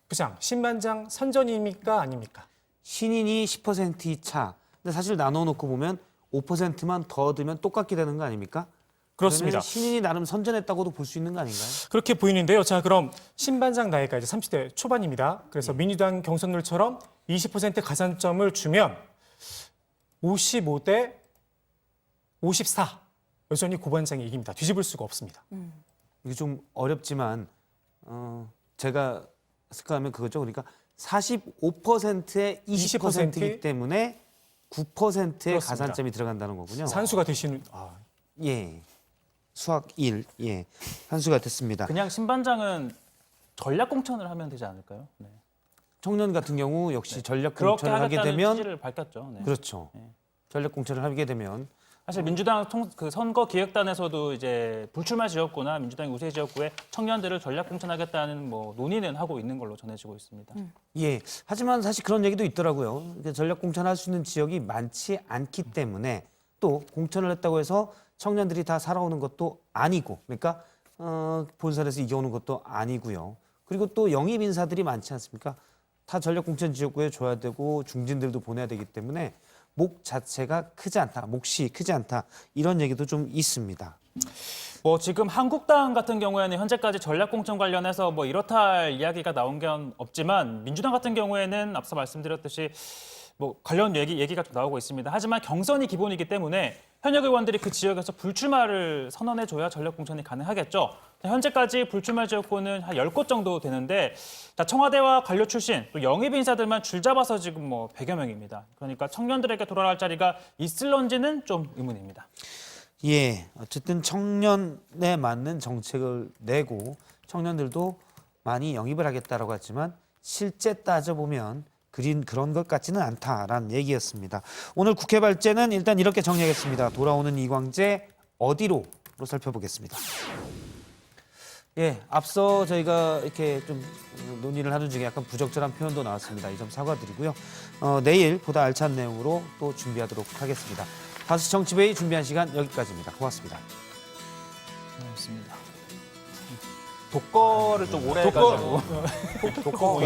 부장, 신반장 선전입니까 아닙니까? 신인이 10% 이차. 근데 사실 나눠놓고 보면 5%만 더 얻으면 똑같게 되는 거 아닙니까? 그렇습니다. 그러면 신인이 나름 선전했다고도 볼 수 있는 거 아닌가요? 그렇게 보이는데요. 자, 그럼 신반장 나이가 이제 30대 초반입니다. 그래서 민주당 경선룰처럼 20% 가산점을 주면 55대 54. 여전히 고반장이 이깁니다. 뒤집을 수가 없습니다. 이게 좀 어렵지만 제가 생각하면 그거죠. 그러니까 45%에 20%이기 때문에 9%의 그렇습니다. 가산점이 들어간다는 거군요. 산수가 되시는 예. 수학 1. 예. 산수가 됐습니다. 그냥 신반장은 전략 공천을 하면 되지 않을까요? 네. 청년 같은 경우 역시 전략 그렇게 공천을 하게 하겠다는 되면 취지를 밝혔죠. 네. 그렇죠. 전략 공천을 하게 되면 사실 민주당 그 선거 기획단에서도 이제 불출마 지역구나 민주당이 우세 지역구에 청년들을 전략 공천하겠다는 뭐 논의는 하고 있는 걸로 전해지고 있습니다. 예. 하지만 사실 그런 얘기도 있더라고요. 그러니까 전략 공천할 수 있는 지역이 많지 않기 때문에 또 공천을 했다고 해서 청년들이 다 살아오는 것도 아니고, 그러니까 본선에서 이겨오는 것도 아니고요. 그리고 또 영입 인사들이 많지 않습니까? 다 전략 공천 지역구에 줘야 되고 중진들도 보내야 되기 때문에 목 자체가 크지 않다, 몫이 크지 않다 이런 얘기도 좀 있습니다. 뭐 지금 한국당 같은 경우에는 현재까지 전략 공천 관련해서 뭐 이렇다 할 이야기가 나온 건 없지만 민주당 같은 경우에는 앞서 말씀드렸듯이 뭐 관련 얘기가 좀 나오고 있습니다. 하지만 경선이 기본이기 때문에 현역 의원들이 그 지역에서 불출마를 선언해줘야 전략 공천이 가능하겠죠. 현재까지 불출마 지역구는 한 10곳 정도 되는데 청와대와 관료 출신 또 영입 인사들만 줄잡아서 지금 뭐 100여 명입니다. 그러니까 청년들에게 돌아갈 자리가 있을런지는 좀 의문입니다. 예, 어쨌든 청년에 맞는 정책을 내고 청년들도 많이 영입을 하겠다라고 했지만 실제 따져보면 그런 것 같지는 않다라는 얘기였습니다. 오늘 국회 발제는 일단 이렇게 정리하겠습니다. 돌아오는 이광재 어디로 살펴보겠습니다. 예, 앞서 저희가 이렇게 좀 논의를 하는 중에 약간 부적절한 표현도 나왔습니다. 이 점 사과드리고요. 내일 보다 알찬 내용으로 또 준비하도록 하겠습니다. 5시 정치회의 준비한 시간 여기까지입니다. 고맙습니다. 고맙습니다. 독거를 좀 오래 해가지고 독거